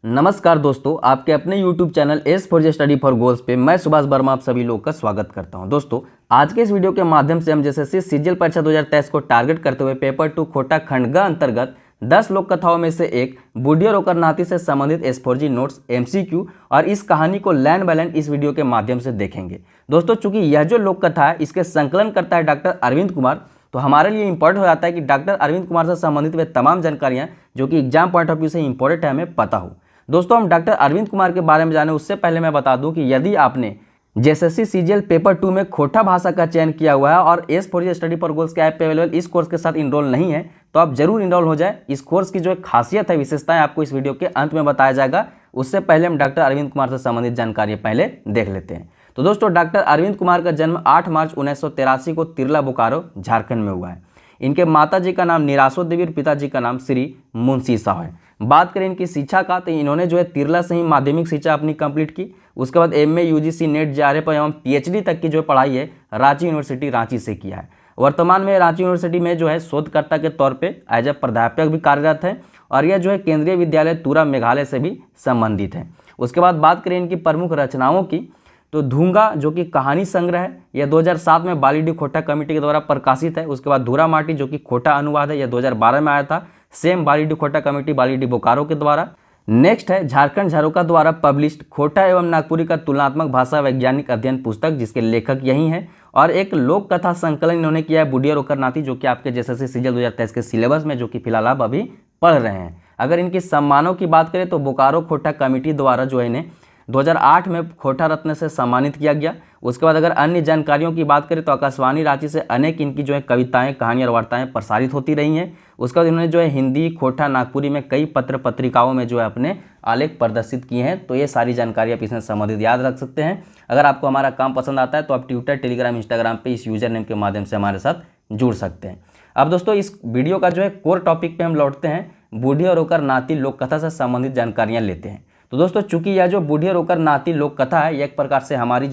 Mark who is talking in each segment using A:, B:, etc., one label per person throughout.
A: नमस्कार दोस्तों, आपके अपने YouTube channel S for study for goals पे मैं सुभाष वर्मा आप सभी लोगों का स्वागत करता हूं। दोस्तों, आज के इस वीडियो के माध्यम से हम जैसे सीजीएल परीक्षा 2023 को टारगेट करते हुए पेपर 2 खोटा खंड ग अंतर्गत 10 लोक कथाओं में से एक बूढ़ी और ओकर नाती से संबंधित एस4जी नोट्स MCQ और इस कहानी को लाइन बाय लाइन इस वीडियो के माध्यम से देखेंगे। दोस्तों, चूंकि यह जो लोक कथा है इसके संकलन करता है डॉक्टर अरविंद कुमार, तो हमारे लिए इंपॉर्टेंट हो जाता है कि डॉक्टर अरविंद कुमार से संबंधित वे तमाम जानकारियां जो कि एग्जाम पॉइंट ऑफ व्यू से इंपॉर्टेंट है हमें पता हो। दोस्तों, हम डॉक्टर अरविंद कुमार के बारे में जाने उससे पहले मैं बता दूं कि यदि आपने जेएसएससी सीजीएल पेपर 2 में खोटा भाषा का चयन किया हुआ है और एस4जी स्टडी फॉर गोल्स के ऐप पे अवेलेबल इस कोर्स के साथ इनरोल नहीं है तो आप जरूर इनरोल हो जाए। इस कोर्स की जो खासियत है, विशेषताएं आपको इस वीडियो के अंत में बताया जाएगा। उससे पहले हम डॉक्टर अरविंद कुमार से संबंधित जानकारी पहले देख लेते हैं। तो दोस्तों, डॉक्टर अरविंद कुमार का जन्म 8 मार्च 1983 को तिरला बोकारो झारखंड में हुआ है। इनके माता जी का नाम निरासो देवी और पिताजी का नाम श्री मुंशी साहब है। बात करें इनकी शिक्षा का, तो इन्होंने तिरला से ही माध्यमिक शिक्षा अपनी कंप्लीट की। उसके बाद MA UGC नेट JRF एवं PhD तक की पढ़ाई है रांची यूनिवर्सिटी रांची से किया है। वर्तमान में रांची यूनिवर्सिटी में शोधकर्ता के तौर पे एज ए प्राध्यापक भी कार्यरत है और यह केंद्रीय विद्यालय तुरा मेघालय से भी संबंधित है। उसके बाद बात करें इनकी प्रमुख रचनाओं की, तो धूंगा जो कि कहानी संग्रह है, यह 2007 में बालीडी खोटा कमेटी के द्वारा प्रकाशित है। उसके बाद धूरा माटी जो कि खोटा अनुवाद है, यह 2012 में आया था, सेम बालीडी खोटा कमेटी बालीडी बोकारो के द्वारा। नेक्स्ट है झारखंड झरोका द्वारा पब्लिश्ड खोटा एवं नागपुरी का तुलनात्मक भाषा वैज्ञानिक अध्ययन पुस्तक, जिसके लेखक यही हैं। और एक लोक कथा संकलन इन्होंने किया है बूढ़ी और ओकर नाती, जो कि आपके जैसे सीजीएल 2023 के सिलेबस में जो कि फिलहाल आप अभी पढ़ रहे हैं। अगर इनकी सम्मानों की बात करें तो बोकारो खोटा कमेटी द्वारा इन्हें 2008 में खोटा रत्न से सम्मानित किया गया। उसके बाद अगर अन्य जानकारियों की बात करें तो आकाशवाणी रांची से अनेक इनकी कविताएं, कहानियां और वार्ताएं प्रसारित होती रही हैं। उसके बाद इन्होंने हिंदी, खोटा, नागपुरी में कई पत्र पत्रिकाओं में अपने आलेख प्रदर्शित किए हैं। तो ये सारी जानकारी आप इसमें संबंधित याद रख सकते हैं। अगर आपको हमारा काम पसंद आता है तो आप ट्विटर, टेलीग्राम, इंस्टाग्राम पे इस यूजर नेम के माध्यम से हमारे साथ जुड़ सकते हैं। अब दोस्तों, इस वीडियो का कोर टॉपिक पे हम लौटते हैं। बूढ़ी और ओकर नाती लोक कथा से संबंधित जानकारियां लेते हैं। तो दोस्तों, चूंकि यह बूढ़ी और ओकर नाती लोक कथा है, यह एक प्रकार से हमारी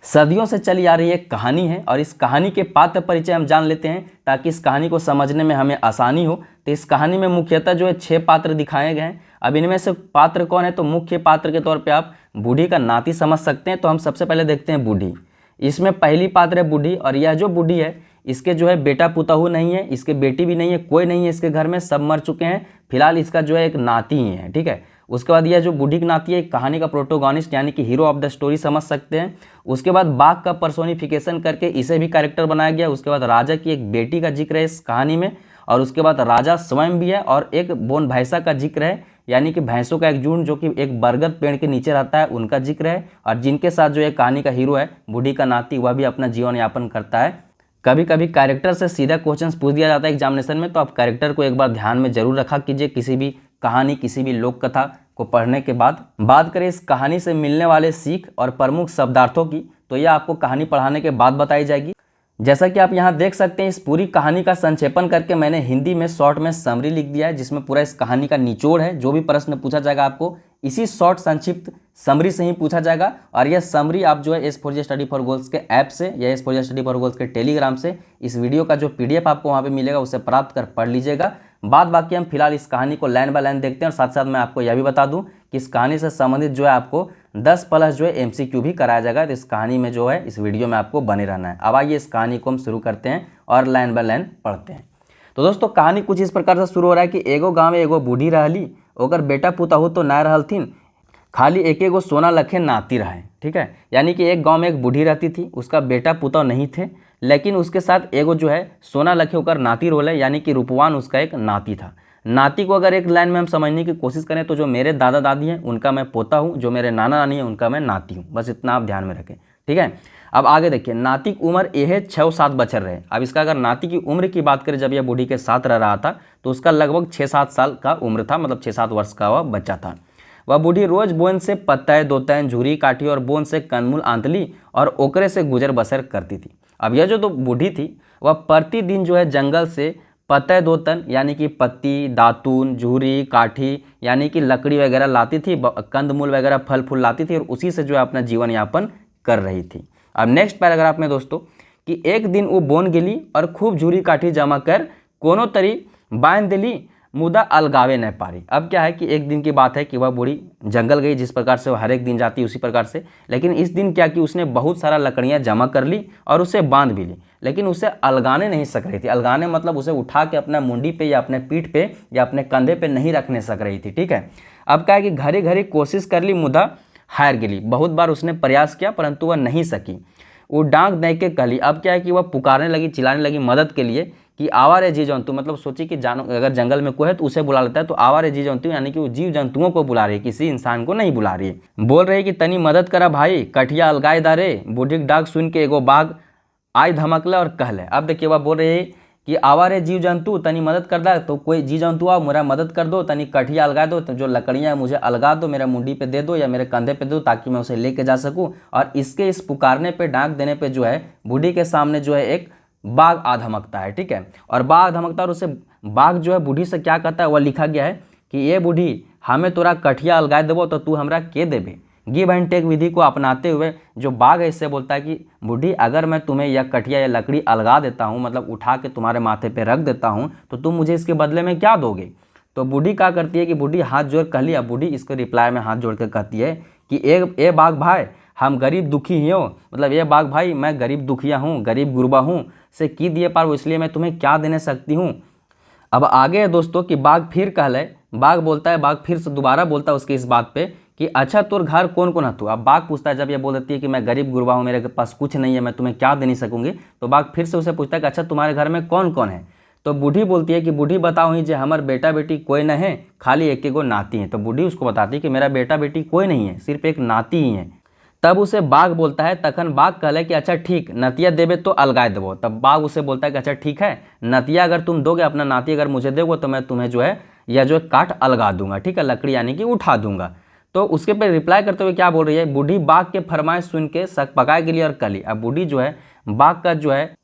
A: सदियों से चली आ रही एक कहानी है और इस कहानी के पात्र परिचय हम जान लेते हैं ताकि इस कहानी को समझने में हमें आसानी हो। तो इस कहानी में मुख्यतः 6 पात्र दिखाए गए हैं। अब इनमें से पात्र कौन है, तो मुख्य पात्र के तौर पर आप बूढ़ी का नाती समझ सकते हैं। तो हम सबसे पहले देखते हैं बूढ़ी। इसमें पहली पात्र है बूढ़ी और यह बूढ़ी है इसके बेटा पुतहू नहीं है, इसके बेटी भी नहीं है, कोई नहीं है इसके घर में, सब मर चुके हैं। फिलहाल इसका एक नाती ही है, ठीक है। उसके बाद यह बूढ़ी की नाती है कहानी का प्रोटोगोनिस्ट यानी कि हीरो ऑफ द स्टोरी समझ सकते हैं। उसके बाद बाघ का पर्सोनिफिकेशन करके इसे भी कैरेक्टर बनाया गया। उसके बाद राजा की एक बेटी का जिक्र है इस कहानी में और उसके बाद राजा स्वयं भी है और एक बोन भैंसा का जिक्र है यानी कि भैंसों का एक झुंड जो कि एक बरगद पेड़ के नीचे रहता है, उनका जिक्र है। और जिनके साथ कहानी का हीरो है बूढ़ी का नाती, वह भी अपना जीवन यापन करता है। कभी कभी कैरेक्टर से सीधा क्वेश्चन पूछ दिया जाता है एग्जामिनेशन में, तो आप कैरेक्टर को एक बार ध्यान में जरूर रखा कीजिए किसी भी कहानी, किसी भी लोक कथा को पढ़ने के बाद। बात करें इस कहानी से मिलने वाले सीख और प्रमुख शब्दार्थों की, तो यह आपको कहानी पढ़ाने के बाद बताई जाएगी। जैसा कि आप यहाँ देख सकते हैं, इस पूरी कहानी का संक्षेपण करके मैंने हिंदी में शॉर्ट में समरी लिख दिया है, जिसमें पूरा इस कहानी का निचोड़ है। जो भी प्रश्न पूछा जाएगा आपको इसी शॉर्ट संक्षिप्त समरी से ही पूछा जाएगा। और यह समरी आप एस4जी स्टडी फॉर गोल्स के ऐप से या एस4जी स्टडी फॉर गोल्स के टेलीग्राम से इस वीडियो का PDF आपको वहाँ पे मिलेगा, उसे प्राप्त कर पढ़ लीजिएगा। बाद बाकी हम फिलहाल इस कहानी को लाइन बाय लाइन देखते हैं और साथ साथ मैं आपको यह भी बता दूं कि इस कहानी से संबंधित आपको 10+ MCQ भी कराया जाएगा। तो इस कहानी में इस वीडियो में आपको बने रहना है। अब आइए इस कहानी को हम शुरू करते हैं और लाइन बाय लाइन पढ़ते हैं। तो दोस्तों, कहानी कुछ इस प्रकार से शुरू हो रहा है कि एगो गाँव में एगो बूढ़ी रहली, ओकर बेटा पुतहू तो ना रहलथिन, खाली एगो सोना लखे नाती रहे, ठीक है। यानी कि एक गांव में एक बूढ़ी रहती थी, उसका बेटा पुतहू नहीं थे, लेकिन उसके साथ एगो सोना लखे होकर नाती रोल है, यानी कि रूपवान उसका एक नाती था। नाती को अगर एक लाइन में हम समझने की कोशिश करें तो जो मेरे दादा दादी हैं उनका मैं पोता हूँ, जो मेरे नाना नानी हैं उनका मैं नाती हूँ। बस इतना आप ध्यान में रखें, ठीक है। अब आगे देखिए, नाती की उम्र यह 6-7 बछर रहे। अब इसका अगर नाती की उम्र की बात करें जब यह बूढ़ी के साथ रह रहा था तो उसका लगभग 6-7 साल का उम्र था, मतलब 6-7 वर्ष का वह बच्चा था। वह बूढ़ी रोज बोन से पत्तय दोतय झुरी काठी और बोन से कंदमूल आंतली और ओकरे से गुजर बसर करती थी। अब यह जो बूढ़ी थी वह प्रतिदिन जंगल से पत्तय दोतन यानी कि पत्ती, दातून, झुरी, काठी यानी कि लकड़ी वगैरह लाती थी, कंदमूल वगैरह फल फूल लाती थी और उसी से अपना जीवन यापन कर रही थी। अब नेक्स्ट पैराग्राफ में दोस्तों कि एक दिन वो बोन गेली और खूब झुरी काठी जमा कर कोनो तरी बांध दिली मुदा अलगावे न पारी। अब क्या है कि एक दिन की बात है कि वह बूढ़ी जंगल गई, जिस प्रकार से वह हर एक दिन जाती उसी प्रकार से, लेकिन इस दिन क्या कि उसने बहुत सारा लकड़ियाँ जमा कर ली और उसे बांध भी ली, लेकिन उसे अलगाने नहीं सक रही थी। अलगाने मतलब उसे उठा के अपना मुंडी पे या अपने पीठ पे या अपने कंधे पे नहीं रखने सक रही थी, ठीक है। अब क्या है कि घड़ी घड़ी कोशिश कर ली, मुदा हार गेली। बहुत बार उसने प्रयास किया परंतु वह नहीं सकी। वो डांग दे के कहली। अब क्या है कि वह पुकारने लगी, चिल्लाने लगी मदद के लिए कि आवा रे जीव जंतु, मतलब सोची कि जानो अगर जंगल में कोई है तो उसे बुला लेता है, तो आवा रे जीव जंतु यानी कि वो जीव जंतुओं को बुला रही है, किसी इंसान को नहीं बुला रही है। बोल रही है कि तनी मदद करा भाई, कठिया अलगाए दारे। बूढ़ी डाक सुन के एगो बाघ आई धमकले और कहले। अब देखिए वह बोल रही है कि आवा रे जीव जंतु तनी मदद कर दा, तो कोई जीव जंतु आओ मेरा मदद कर दो, तनी कठिया अलगा दो, तो जो लकड़ियाँ मुझे अलगा दो, मेरे मुंडी पे दे दो या मेरे कंधे पे दो, ताकि मैं उसे लेके जा सकूं। और इसके इस पुकारने पे, डांक देने पे जो है बूढ़ी के सामने जो है एक बाघ आ धमकता है, ठीक है। और बाघ धमकता है और उसे बाघ जो है बूढ़ी से क्या कहता है, वह लिखा गया है कि ये बूढ़ी हमें तोरा कठिया अलगा देबो तो तू हमरा के देबे। गिव एंड टेक विधि को अपनाते हुए जो बाघ है इससे बोलता है कि बूढ़ी अगर मैं तुम्हें यह कठिया या लकड़ी अलगा देता हूँ, मतलब उठा के तुम्हारे माथे पे रख देता हूँ, तो तुम मुझे इसके बदले में क्या दोगे। तो बूढ़ी क्या करती है कि बूढ़ी हाथ जोड़ कह लिया। बूढ़ी इसके रिप्लाई में हाथ जोड़ कर कहती है कि ए बाघ भाई हम गरीब दुखी ही हो, मतलब ये बाघ भाई मैं गरीब दुखिया हूँ, गरीब गुरबा हूँ, से की दिए पार, इसलिए मैं तुम्हें क्या देने सकती हूँ। अब आगे है दोस्तों कि बाघ फिर कहले। बाघ बोलता है, बाघ फिर से दोबारा बोलता है उसके इस बात पे कि अच्छा तोर घर कौन कौन है तू। अब बाघ पूछता है, जब ये बोल देती है कि मैं गरीब गुरबा हूँ, मेरे पास कुछ नहीं है, मैं तुम्हें क्या दे नहीं सकूंगी, तो बाघ फिर से उसे पूछता है कि अच्छा तुम्हारे घर में कौन कौन है। तो बूढ़ी बोलती है कि बूढ़ी बताओ ही जे हमार बेटा बेटी कोई न है, खाली एक एगो नाती है। तो बूढ़ी उसको बताती है कि मेरा बेटा बेटी कोई नहीं है, सिर्फ एक नाती ही है। तब उसे बाघ बोलता है, तखन बाघ कहले कि अच्छा ठीक, नतिया देवे तो अलगाए देवो। तब बाघ उसे बोलता है कि अच्छा ठीक है, नतिया अगर तुम दोगे, अपना नाती अगर मुझे दोगे, तो मैं तुम्हें जो है या जो काट अलगा दूंगा, ठीक है, लकड़ी यानी कि उठा दूंगा। तो उसके पे रिप्लाई करते हुए क्या बोल रही है, बूढ़ी बाघ के फरमाइश सुन के सक पकाए के लिए और कली। अब बूढ़ी जो है बाघ का जो है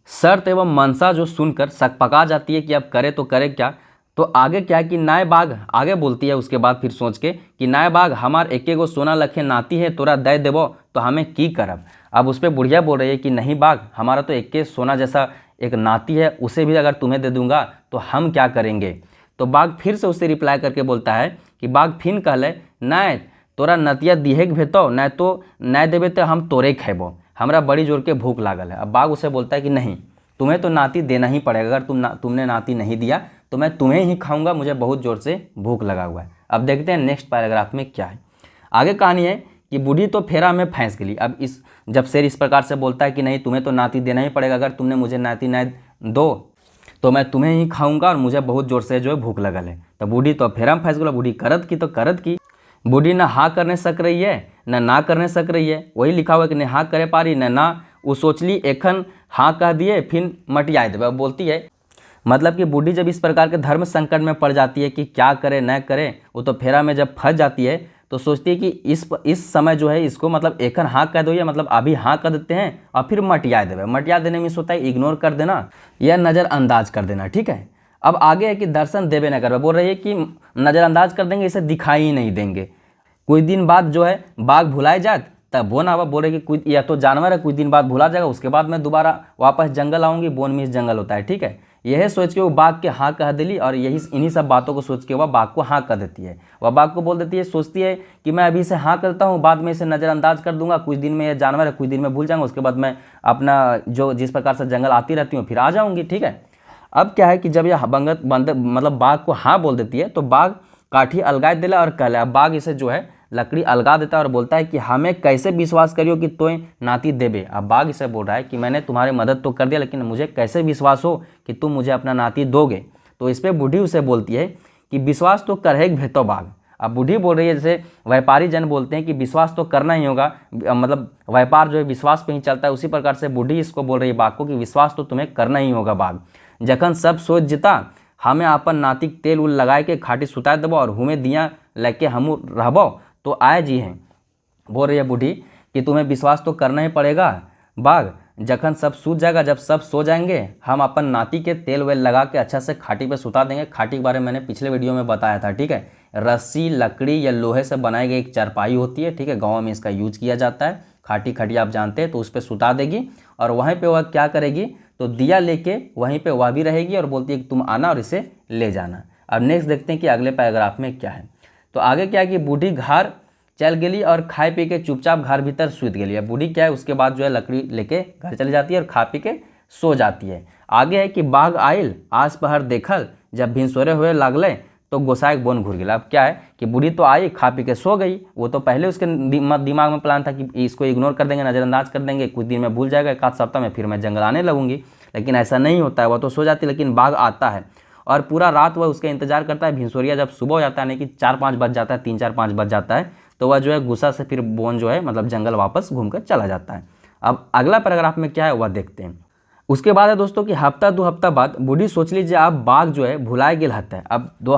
A: शर्त एवं मनसा जो सुनकर सक पका जाती है कि अब करे तो करे क्या। तो आगे क्या है कि नाय बाघ आगे बोलती है उसके बाद फिर सोच के कि नाय बाघ हमार एके गो सोना लखे नाती है, तोरा दे देबो तो हमें की करब। अब उस पर बुढ़िया बोल रही है कि नहीं बाघ, हमारा तो एके सोना जैसा एक नाती है, उसे भी अगर तुम्हें दे दूंगा तो हम क्या करेंगे। तो बाघ फिर से उसे रिप्लाई करके बोलता है कि बाघ फिर कहले नाय तोरा नतिया दिहे के भेतो, न तो न देवे तो हम तोरे खेबो, हमरा बड़ी जोर के भूख लागल है। अब बाघ उसे बोलता है कि नहीं, तुम्हें तो नाती देना ही पड़ेगा, अगर तुमने नाती नहीं दिया तो मैं तुम्हें ही खाऊंगा, मुझे बहुत जोर से भूख लगा हुआ है। अब देखते हैं नेक्स्ट पैराग्राफ में क्या है। आगे कहानी है कि बूढ़ी तो फेरा में फंस गई। अब इस जब शेर इस प्रकार से बोलता है कि नहीं तुम्हें तो नाती देना ही पड़ेगा, अगर तुमने मुझे नाती न दो तो मैं तुम्हें ही खाऊंगा और मुझे बहुत जोर से जो है भूख लगल है। तो बूढ़ी तो फेरा में फंस गई। बूढ़ी करत की तो करत की, बूढ़ी ना हाँ करने सक रही है ना करने सक रही है। वही लिखा हुआ है कि नहीं हाँ करे पारी ना वो सोचली एखन हाँ कह दिए फिर मटिया देवे। बोलती है मतलब कि बूढ़ी जब इस प्रकार के धर्म संकट में पड़ जाती है कि क्या करे न करे, वो तो फेरा में जब फंस जाती है तो सोचती है कि इस समय जो है इसको मतलब एखन हाँ कह दो, या मतलब अभी हाँ कर देते हैं और फिर मटिया देवे। मटिया देने में होता है इग्नोर कर देना या नज़रअंदाज कर देना, ठीक है। अब आगे है कि दर्शन देवे न करवे। बोल रही है कि नज़रअंदाज कर देंगे, इसे दिखाई ही नहीं देंगे। कुछ दिन बाद जो है बाघ भुलाए जात, तब बोन आवा। बोल रहे कि कुछ या तो जानवर है कुछ दिन बाद भुला जाएगा, उसके बाद मैं दोबारा वापस जंगल आऊँगी। बोन में जंगल होता है, ठीक है। यह सोच के वो बाघ के हाँ कह दिली और यही इन्हीं सब बातों को सोच के वह बाघ को हाँ कर देती है। वह बाघ को बोल देती है, सोचती है कि मैं अभी से हाँ करता हूँ, बाद में इसे नज़रअंदाज कर दूंगा, कुछ दिन में यह जानवर है कुछ दिन में भूल जाऊँगा, उसके बाद मैं अपना जो जिस प्रकार से जंगल आती रहती हूँ फिर आ जाऊँगी, ठीक है। अब क्या है कि जब यह मतलब बाघ को हाँ बोल देती है तो बाघ काठी अलगाए दिला और कहला। अब बाघ इसे जो है लकड़ी अलगा देता है और बोलता है कि हमें कैसे विश्वास करियो कि तोय नाती देबे। अब बाघ इसे बोल रहा है कि मैंने तुम्हारी मदद तो कर दिया, लेकिन मुझे कैसे विश्वास हो कि तुम मुझे अपना नाती दोगे। तो इस पर बूढ़ी उसे बोलती है कि विश्वास तो करे भेतो बाघ। अब बूढ़ी बोल रही है, जैसे व्यापारी जन बोलते हैं कि विश्वास तो करना ही होगा, मतलब व्यापार जो है विश्वास पे ही चलता है, उसी प्रकार से बूढ़ी इसको बोल रही है बाघ को कि विश्वास तो तुम्हें करना ही होगा बाघ। जखन सब सोच जिता हमें अपन नातिक तेल उल लगाए के खाटी सुता देबो और हुमे दिया लेके हमू रहबो तो आए जी हैं। बोल रही है बूढ़ी कि तुम्हें विश्वास तो करना ही पड़ेगा बाघ। जखन सब सूझ जाएगा, जब सब सो जाएंगे, हम अपन नाती के तेल वेल लगा के अच्छा से खाटी पे सुता देंगे। खाटी के बारे में मैंने पिछले वीडियो में बताया था, ठीक है। रस्सी लकड़ी या लोहे से बनाई गई एक चारपाई होती है, ठीक है, गाँव में इसका यूज किया जाता है। खाटी खटिया आप जानते हैं, तो उस पर सुता देगी और वहीं पे वह क्या करेगी, तो दिया लेके वहीं पे वह भी रहेगी और बोलती है कि तुम आना और इसे ले जाना। अब नेक्स्ट देखते हैं कि अगले पैराग्राफ में क्या है। तो आगे क्या है कि बूढ़ी घर चल गेली और खाए पी के चुपचाप घर भीतर सूत गेली। अब बूढ़ी क्या है उसके बाद जो है लकड़ी लेके घर चली जाती है और खा पी के सो जाती है। आगे है कि बाघ आयल आस पहर देखल, जब भिनसोरे हुए लागले तो गोसाई के बोन घुर गेला। अब क्या है कि बूढ़ी तो आई खा पी के सो गई, वो तो पहले उसके दिमाग में प्लान था कि इसको इग्नोर कर देंगे, नज़रअंदाज कर देंगे, कुछ दिन में भूल जाएगा, एक आध सप्ताह में फिर मैं जंगल आने लगूंगी। लेकिन ऐसा नहीं होता है, वह तो सो जाती है। लेकिन बाघ आता है और पूरा रात वह उसका इंतजार करता है। भिनसोरिया जब सुबह हो जाता है, यानी कि 4-5 बज जाता है, 3-4-5 बज जाता है, तो वह जो है गुस्सा से फिर बोन जो है मतलब जंगल वापस घूमकर चला जाता है। अब अगला पैराग्राफ में क्या है वह देखते हैं। उसके बाद है दोस्तों कि हफ्ता 2 हफ्ता बाद बूढ़ी सोच लीजिए अब बाघ जो है भुलाए गेल हता है। अब 2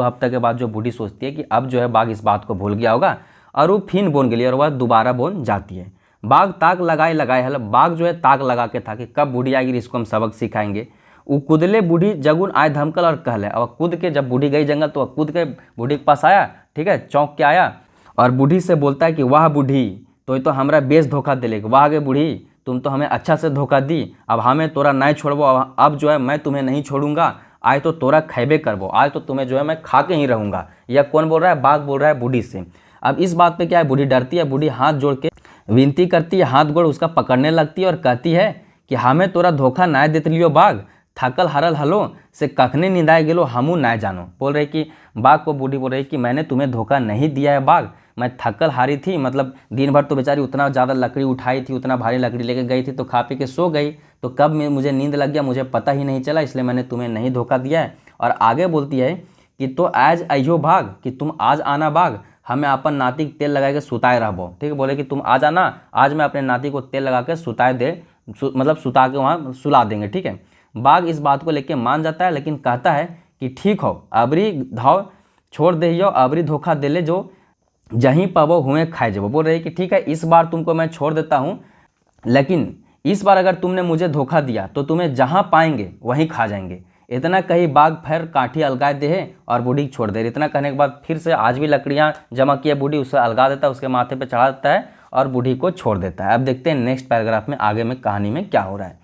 A: हफ्ता के बाद जो बूढ़ी सोचती है कि अब जो है बाघ इस बात को भूल गया होगा और वो फिर बोन गेली और वह दोबारा बोन जाती है। बाघ ताक लगाए हल, बाघ जो है ताक लगा के था कि कब बूढ़ी आएगी, इसको हम सबक सिखाएंगे। वो कूदले बूढ़ी जगुन आए धमकल और कहले। और कूद के जब बूढ़ी गई जंगल तो वह कूद के बूढ़ी के पास आया, ठीक है, चौंक के आया और बूढ़ी से बोलता है कि वाह बूढ़ी तो हमरा बेस धोखा दिले, वाह गे बूढ़ी तुम तो हमें अच्छा से धोखा दी, अब हमें तोरा नहीं छोड़बो, अब जो है मैं तुम्हें नहीं छोड़ूंगा, आज तो तोरा खैबे करबो, आज तो तुम्हें जो है मैं खा के ही रहूंगा। यह कौन बोल रहा है? बाघ बोल रहा है बूढ़ी से। अब इस बात पे क्या है, बूढ़ी डरती है, बूढ़ी हाथ जोड़ के विनती करती है, हाथ गोड़ उसका पकड़ने लगती है और कहती है कि हमें तोरा धोखा ना देत लियो बाघ, थकल हरल हलो से कखने निंदाए गेलो हमू ना जानो। बोल रहे कि बाघ को बूढ़ी बोल रही कि मैंने तुम्हें धोखा नहीं दिया है बाघ, मैं थकल हारी थी, मतलब दिन भर तो बेचारी उतना ज़्यादा लकड़ी उठाई थी, उतना भारी लकड़ी लेके गई थी, तो खा पी के सो गई, तो कब मुझे नींद लग गया मुझे पता ही नहीं चला, इसलिए मैंने तुम्हें नहीं धोखा दिया है। और आगे बोलती है कि तो आज अयो भाग, कि तुम आज आना बाघ, हमें अपन नाती के तेल लगा के सुताए रहबो। ठीक है, बोले कि तुम आज आना, आज मैं अपने नाती को तेल लगा के सुताए दे, मतलब सुता के वहाँ सुला देंगे। ठीक है, बाघ इस बात को लेके मान जाता है, लेकिन कहता है कि ठीक हो, अबरी धाव छोड़ दे, अबरी धोखा दे ले जो जहीं पावो हुए खाए जबो। बोल रही कि ठीक है इस बार तुमको मैं छोड़ देता हूँ, लेकिन इस बार अगर तुमने मुझे धोखा दिया तो तुम्हें जहाँ पाएंगे वहीं खा जाएंगे। इतना कही बाघ फिर काठी अलगा दे है और बूढ़ी छोड़ दे। इतना कहने के बाद फिर से आज भी लकड़ियाँ जमा किया बूढ़ी, उसे अलगा देता है, उसके माथे पे चढ़ा देता है और बूढ़ी को छोड़ देता है। अब देखते हैं नेक्स्ट पैराग्राफ में आगे में कहानी में क्या हो रहा है।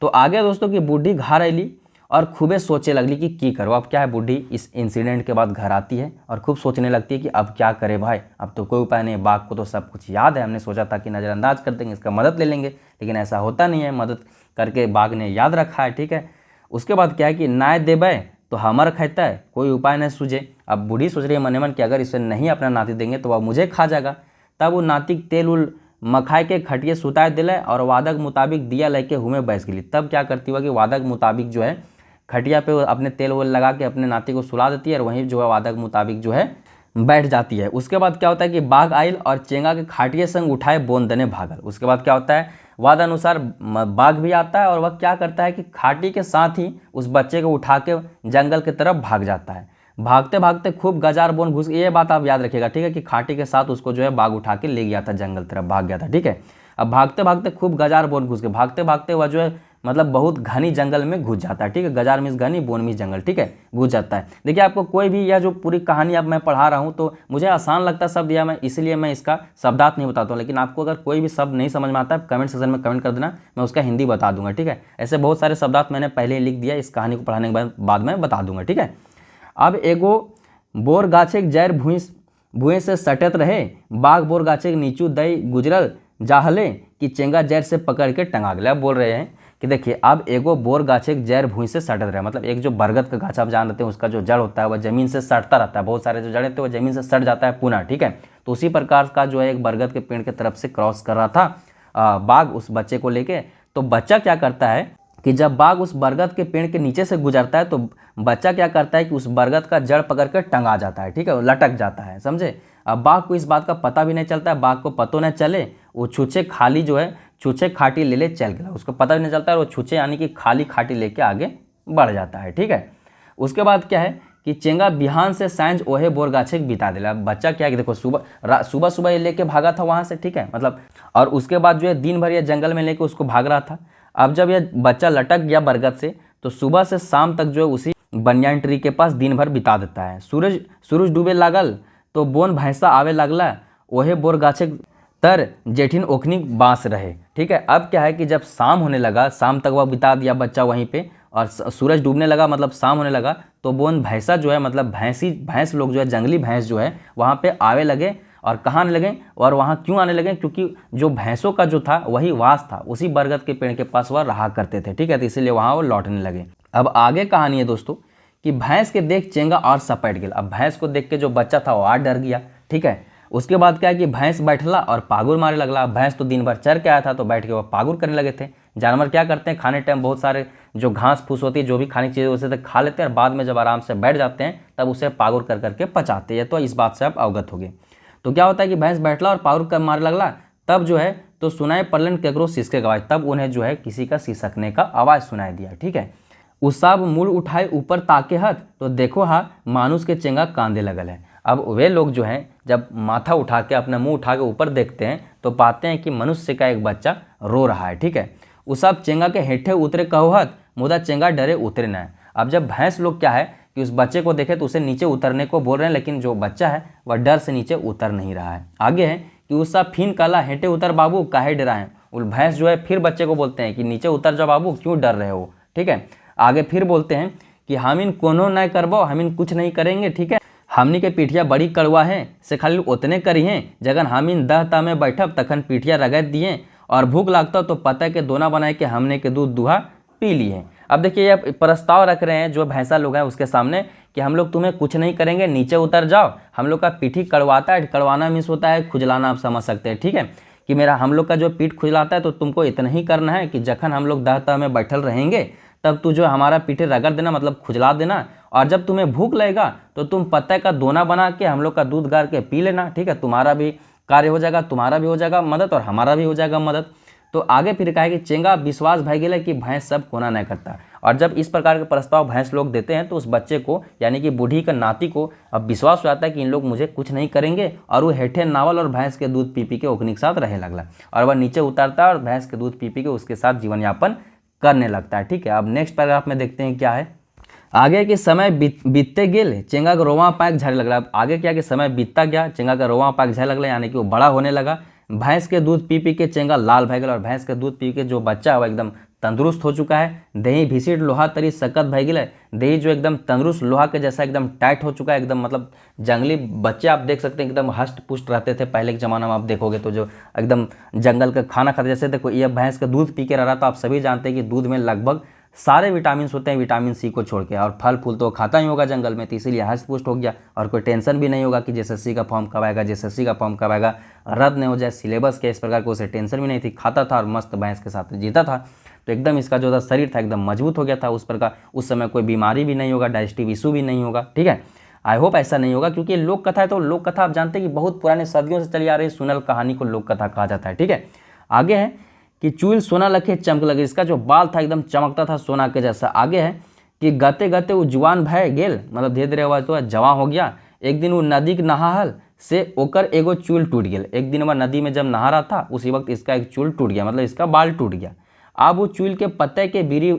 A: तो आगे दोस्तों की बूढ़ी घर अली और खूबे सोचे लगली कि की करो। अब क्या है, बूढ़ी इस इंसिडेंट के बाद घर आती है और खूब सोचने लगती है कि अब क्या करे भाई, अब तो कोई उपाय नहीं, बाघ को तो सब कुछ याद है, हमने सोचा था कि नज़रअंदाज कर देंगे, इसका मदद ले लेंगे, लेकिन ऐसा होता नहीं है, मदद करके बाघ ने याद रखा है। ठीक है, उसके बाद क्या है कि नाय देबे तो हमर खाता है, कोई उपाय नहीं सूझे। अब बूढ़ी सोच रही है मन मन कि अगर इसे नहीं अपना नाती देंगे तो वह मुझे खा जाएगा। तब वो नाती तेल उल मखाए के खटिए सुताए दिले और वादक मुताबिक दिया लेके हुए बैस गई। तब क्या करती हुआ कि वादक मुताबिक जो है खटिया पे अपने तेल वेल लगा के अपने नाती को सुला देती है और वहीं जो है वादक मुताबिक जो है बैठ जाती है। उसके बाद क्या होता है कि बाघ आयल और चेंगा के खाटिए संग उठाए बोन देने भागल। उसके बाद क्या होता है, वाद अनुसार बाघ भी आता है और वह क्या करता है कि खाटी के साथ ही उस बच्चे को उठा के जंगल की तरफ भाग जाता है। भागते भागते खूब गजार बोन घुस, ये बात आप याद रखिएगा, ठीक है, कि खाटी के साथ उसको जो है बाघ उठा के ले गया था, जंगल तरफ भाग गया था। ठीक है, अब भागते भागते खूब गजार बोन घुस के, भागते भागते वह जो है मतलब बहुत घनी जंगल में घुस जाता है। ठीक है, गजार मीन्स घनी, बोन मीन्स जंगल। ठीक है, घुस जाता है। देखिए आपको कोई भी यह जो पूरी कहानी अब मैं पढ़ा रहा हूँ तो मुझे आसान लगता है शब्द, या मैं इसलिए मैं इसका शब्दार्थ नहीं बताता हूँ, लेकिन आपको अगर कोई भी शब्द नहीं समझ में आता है कमेंट सेक्शन में कमेंट कर देना, मैं उसका हिंदी बता दूंगा। ठीक है, ऐसे बहुत सारे शब्दार्थ मैंने पहले ही लिख दिया, इस कहानी को पढ़ाने के बाद में बता दूंगा। ठीक है, अब एगो बोर गाछे जैर भूए से सटत रहे, बाघ बोर गाछे के नीचू दई गुजरल जाहले कि चेंगा जैर से पकड़ के टंगा गया। बोल रहे हैं कि देखिए अब एगो बोर गाछे जैर भूई से सटत रहे, मतलब एक जो बरगद का गाछ आप जान रहते हैं उसका जो जड़ होता है वह जमीन से सटता रहता है, बहुत सारे जो जड़ होते हैं वो जमीन से सट जाता है पुनः। ठीक है, तो उसी प्रकार का जो है एक बरगद के पेड़ की तरफ से क्रॉस कर रहा था बाघ उस बच्चे को लेके। तो बच्चा क्या करता है कि जब बाघ उस बरगद के पेड़ के नीचे से गुजरता है तो बच्चा क्या करता है कि उस बरगद का जड़ पकड़ कर टंगा जाता है। ठीक है, लटक जाता है, समझे। अब बाघ को इस बात का पता भी नहीं चलता है, बाघ को पतो नहीं चले, वो छूछे खाली जो है छूछे खाटी ले चल गया, उसको पता भी नहीं चलता है, वो छूछे यानी कि खाली खाटी लेके आगे बढ़ जाता है। ठीक है, उसके बाद क्या है कि चेंगा बिहान से सांझ ओहे बोर गाछे बिता दिला। बच्चा क्या है कि देखो सुबह ये लेके भागा था वहाँ से, ठीक है, मतलब, और उसके बाद जो है दिन भर ये जंगल में लेके उसको भाग रहा था। अब जब यह बच्चा लटक गया बरगद से तो सुबह से शाम तक जो है उसी बनियान ट्री के पास दिन भर बिता देता है। सूरज डूबे लागल तो बोन भैंसा आवे लगला, ओहे बोर गाछे तर जेठिन ओखनी बांस रहे। ठीक है, अब क्या है कि जब शाम होने लगा, शाम तक वह बिता दिया बच्चा वहीं पे, और सूरज डूबने लगा मतलब शाम होने लगा, तो वो उन भैंसा जो है मतलब भैंस लोग जो है, जंगली भैंस जो है वहाँ पे आवे लगे। और कहाँ आने लगे और वहाँ क्यों आने लगे, क्योंकि जो भैंसों का जो था वही वास था, उसी बरगद के पेड़ के पास वह रहा करते थे, ठीक है। तो इसीलिए वहाँ वो लौटने लगे। अब आगे कहानी है दोस्तों कि भैंस के देख चेंगा और सपट गया। अब भैंस को देख के जो बच्चा था वो और डर गया, ठीक है। उसके बाद क्या है कि भैंस बैठला और पागुर मारे लगला। भैंस तो दिन भर चर के आया था, तो बैठ के वो पागुर करने लगे थे। जानवर क्या करते हैं, खाने टाइम बहुत सारे जो घास फूस होती है, जो भी खाने की चीज़ें उसे तो खा लेते हैं, और बाद में जब आराम से बैठ जाते हैं तब उसे पागुर कर करके पचाते हैं। तो इस बात से आप अवगत हो गए। तो क्या होता है कि भैंस बैठला और पागुर कर मारे लगला, तब जो है तो सुनाए पड़लन केकरो सिसके आवाज। तब उन्हें जो है किसी का सिसकने का आवाज़ सुनाई दिया, ठीक है। उस सब मूल उठाए ऊपर ताके हथ, तो देखो हा मानुष के चेंगा कांदे लगल है। अब वे लोग जो हैं जब माथा उठा के अपना मुंह उठा के ऊपर देखते हैं तो पाते हैं कि मनुष्य का एक बच्चा रो रहा है, ठीक है। उस सब चेंगा के हेठे उतरे कहत, मुदा चेंगा डरे उतरे न। अब जब भैंस लोग क्या है कि उस बच्चे को देखे तो उसे नीचे उतरने को बोल रहे हैं, लेकिन जो बच्चा है वह डर से नीचे उतर नहीं रहा है। आगे है कि उस सब फीन काला हेठे उतर बाबू काहे डराए। भैंस जो है फिर बच्चे को बोलते हैं कि नीचे उतर जाओ बाबू, क्यों डर रहे हो, ठीक है। आगे फिर बोलते हैं कि हमिन कोनो न करबो, हमिन कुछ नहीं करेंगे, ठीक है। हमनी के पीठिया बड़ी कड़वा है से खाली उतने करी हैं, जगन हमिन दहता में बैठब तखन पीठिया रगड़ दिए, और भूख लागता तो पता के दोना बनाए के हमने के दूध दुहा पी लिए। अब देखिए ये प्रस्ताव रख रहे हैं जो भैंसा लोग हैं उसके सामने कि हम लोग तुम्हें कुछ नहीं करेंगे, नीचे उतर जाओ। हम लोग का पीठी कड़वाता है, कड़वाना मीन्स होता है खुजलाना, आप समझ सकते हैं, ठीक है। कि मेरा हम लोग का जो पीठ खुजलाता है तो तुमको इतना ही करना है कि जखन हम लोग दहता में बैठल रहेंगे तब तू जो हमारा पीठे रगड़ देना, मतलब खुजला देना, और जब तुम्हें भूख लगेगा तो तुम पत्ते का दोना बना के हम लोग का दूध गार के पी लेना, ठीक है। तुम्हारा भी कार्य हो जाएगा, तुम्हारा भी हो जाएगा मदद और हमारा भी हो जाएगा मदद। तो आगे फिर कहा कि चेंगा विश्वास भय गेले कि भैंस सब कोना नहीं करता। और जब इस प्रकार के प्रस्ताव भैंस लोग देते हैं तो उस बच्चे को यानी कि बूढ़ी का नाती को अब विश्वास हो जाता है कि इन लोग मुझे कुछ नहीं करेंगे, और वो हेठे नावल और भैंस के दूध पी के ओखनी के साथ रहे लगला, और वह नीचे उतरता है और भैंस के दूध पी के उसके साथ जीवन यापन करने लगता है, ठीक है। अब नेक्स्ट पैराग्राफ में देखते हैं क्या है। आगे के समय बीतते गेल चेंगा का रोवा पाक झड़ने लगला। आगे क्या कि समय बीतता गया, चेंगा का रोवा पाक झड़ने लगला, यानी कि वो बड़ा होने लगा। भैंस के दूध पी के चेंगा लाल भय गया, और भैंस के दूध पी के जो बच्चा है वो एकदम तंदुरुस्त हो चुका है। दही भीसीट लोहा तरी सकत भय गया, दही जो एकदम तंदुरुस्त लोहा के जैसा एकदम टाइट हो चुका है एकदम। मतलब जंगली बच्चे आप देख सकते हैं एकदम हष्ट पुष्ट रहते थे पहले के ज़माना में, आप देखोगे तो जो एकदम जंगल का खाना खाते जैसे। देखो ये भैंस का दूध पी के रहा, तो आप सभी जानते हैं कि दूध में लगभग सारे विटामिन होते हैं विटामिन सी को छोड़ के, और फल फूल तो खाता ही होगा जंगल में, तो इसीलिए हष्ट पुष्ट हो गया। और कोई टेंशन भी नहीं होगा कि जेएसएससी का फॉर्म कब आएगा, जेएसएससी का फॉर्म कब आएगा, रद्द नहीं हो जाए सिलेबस के, इस प्रकार को उसे टेंशन भी नहीं थी। खाता था और मस्त भैंस के साथ जीता था। तो एकदम इसका जो था शरीर था एकदम मजबूत हो गया था उस प्रकार। उस समय कोई बीमारी भी नहीं होगा, डाइजेस्टिव इशू भी नहीं होगा, ठीक है। आई होप ऐसा नहीं होगा, क्योंकि लोक कथा है तो लोक कथा आप जानते हैं कि बहुत पुराने सदियों से चली आ रही सुनल कहानी को लोक कथा कहा जाता है, ठीक है। आगे है कि चूल सोना लखे चमक लगे, इसका जो बाल था एकदम चमकता था सोना के जैसा। आगे है कि गते गते वो जुआन भय गेल, मतलब धीरे धीरे हुआ तो जवान हो गया। एक दिन वो नदी के नहाहल से ओकर एगो चूल टूट गया। एक दिन वह नदी में जब नहा रहा था उसी वक्त इसका एक चूल टूट गया, मतलब इसका बाल टूट गया। अब वो चूल के पत्ते के बीरी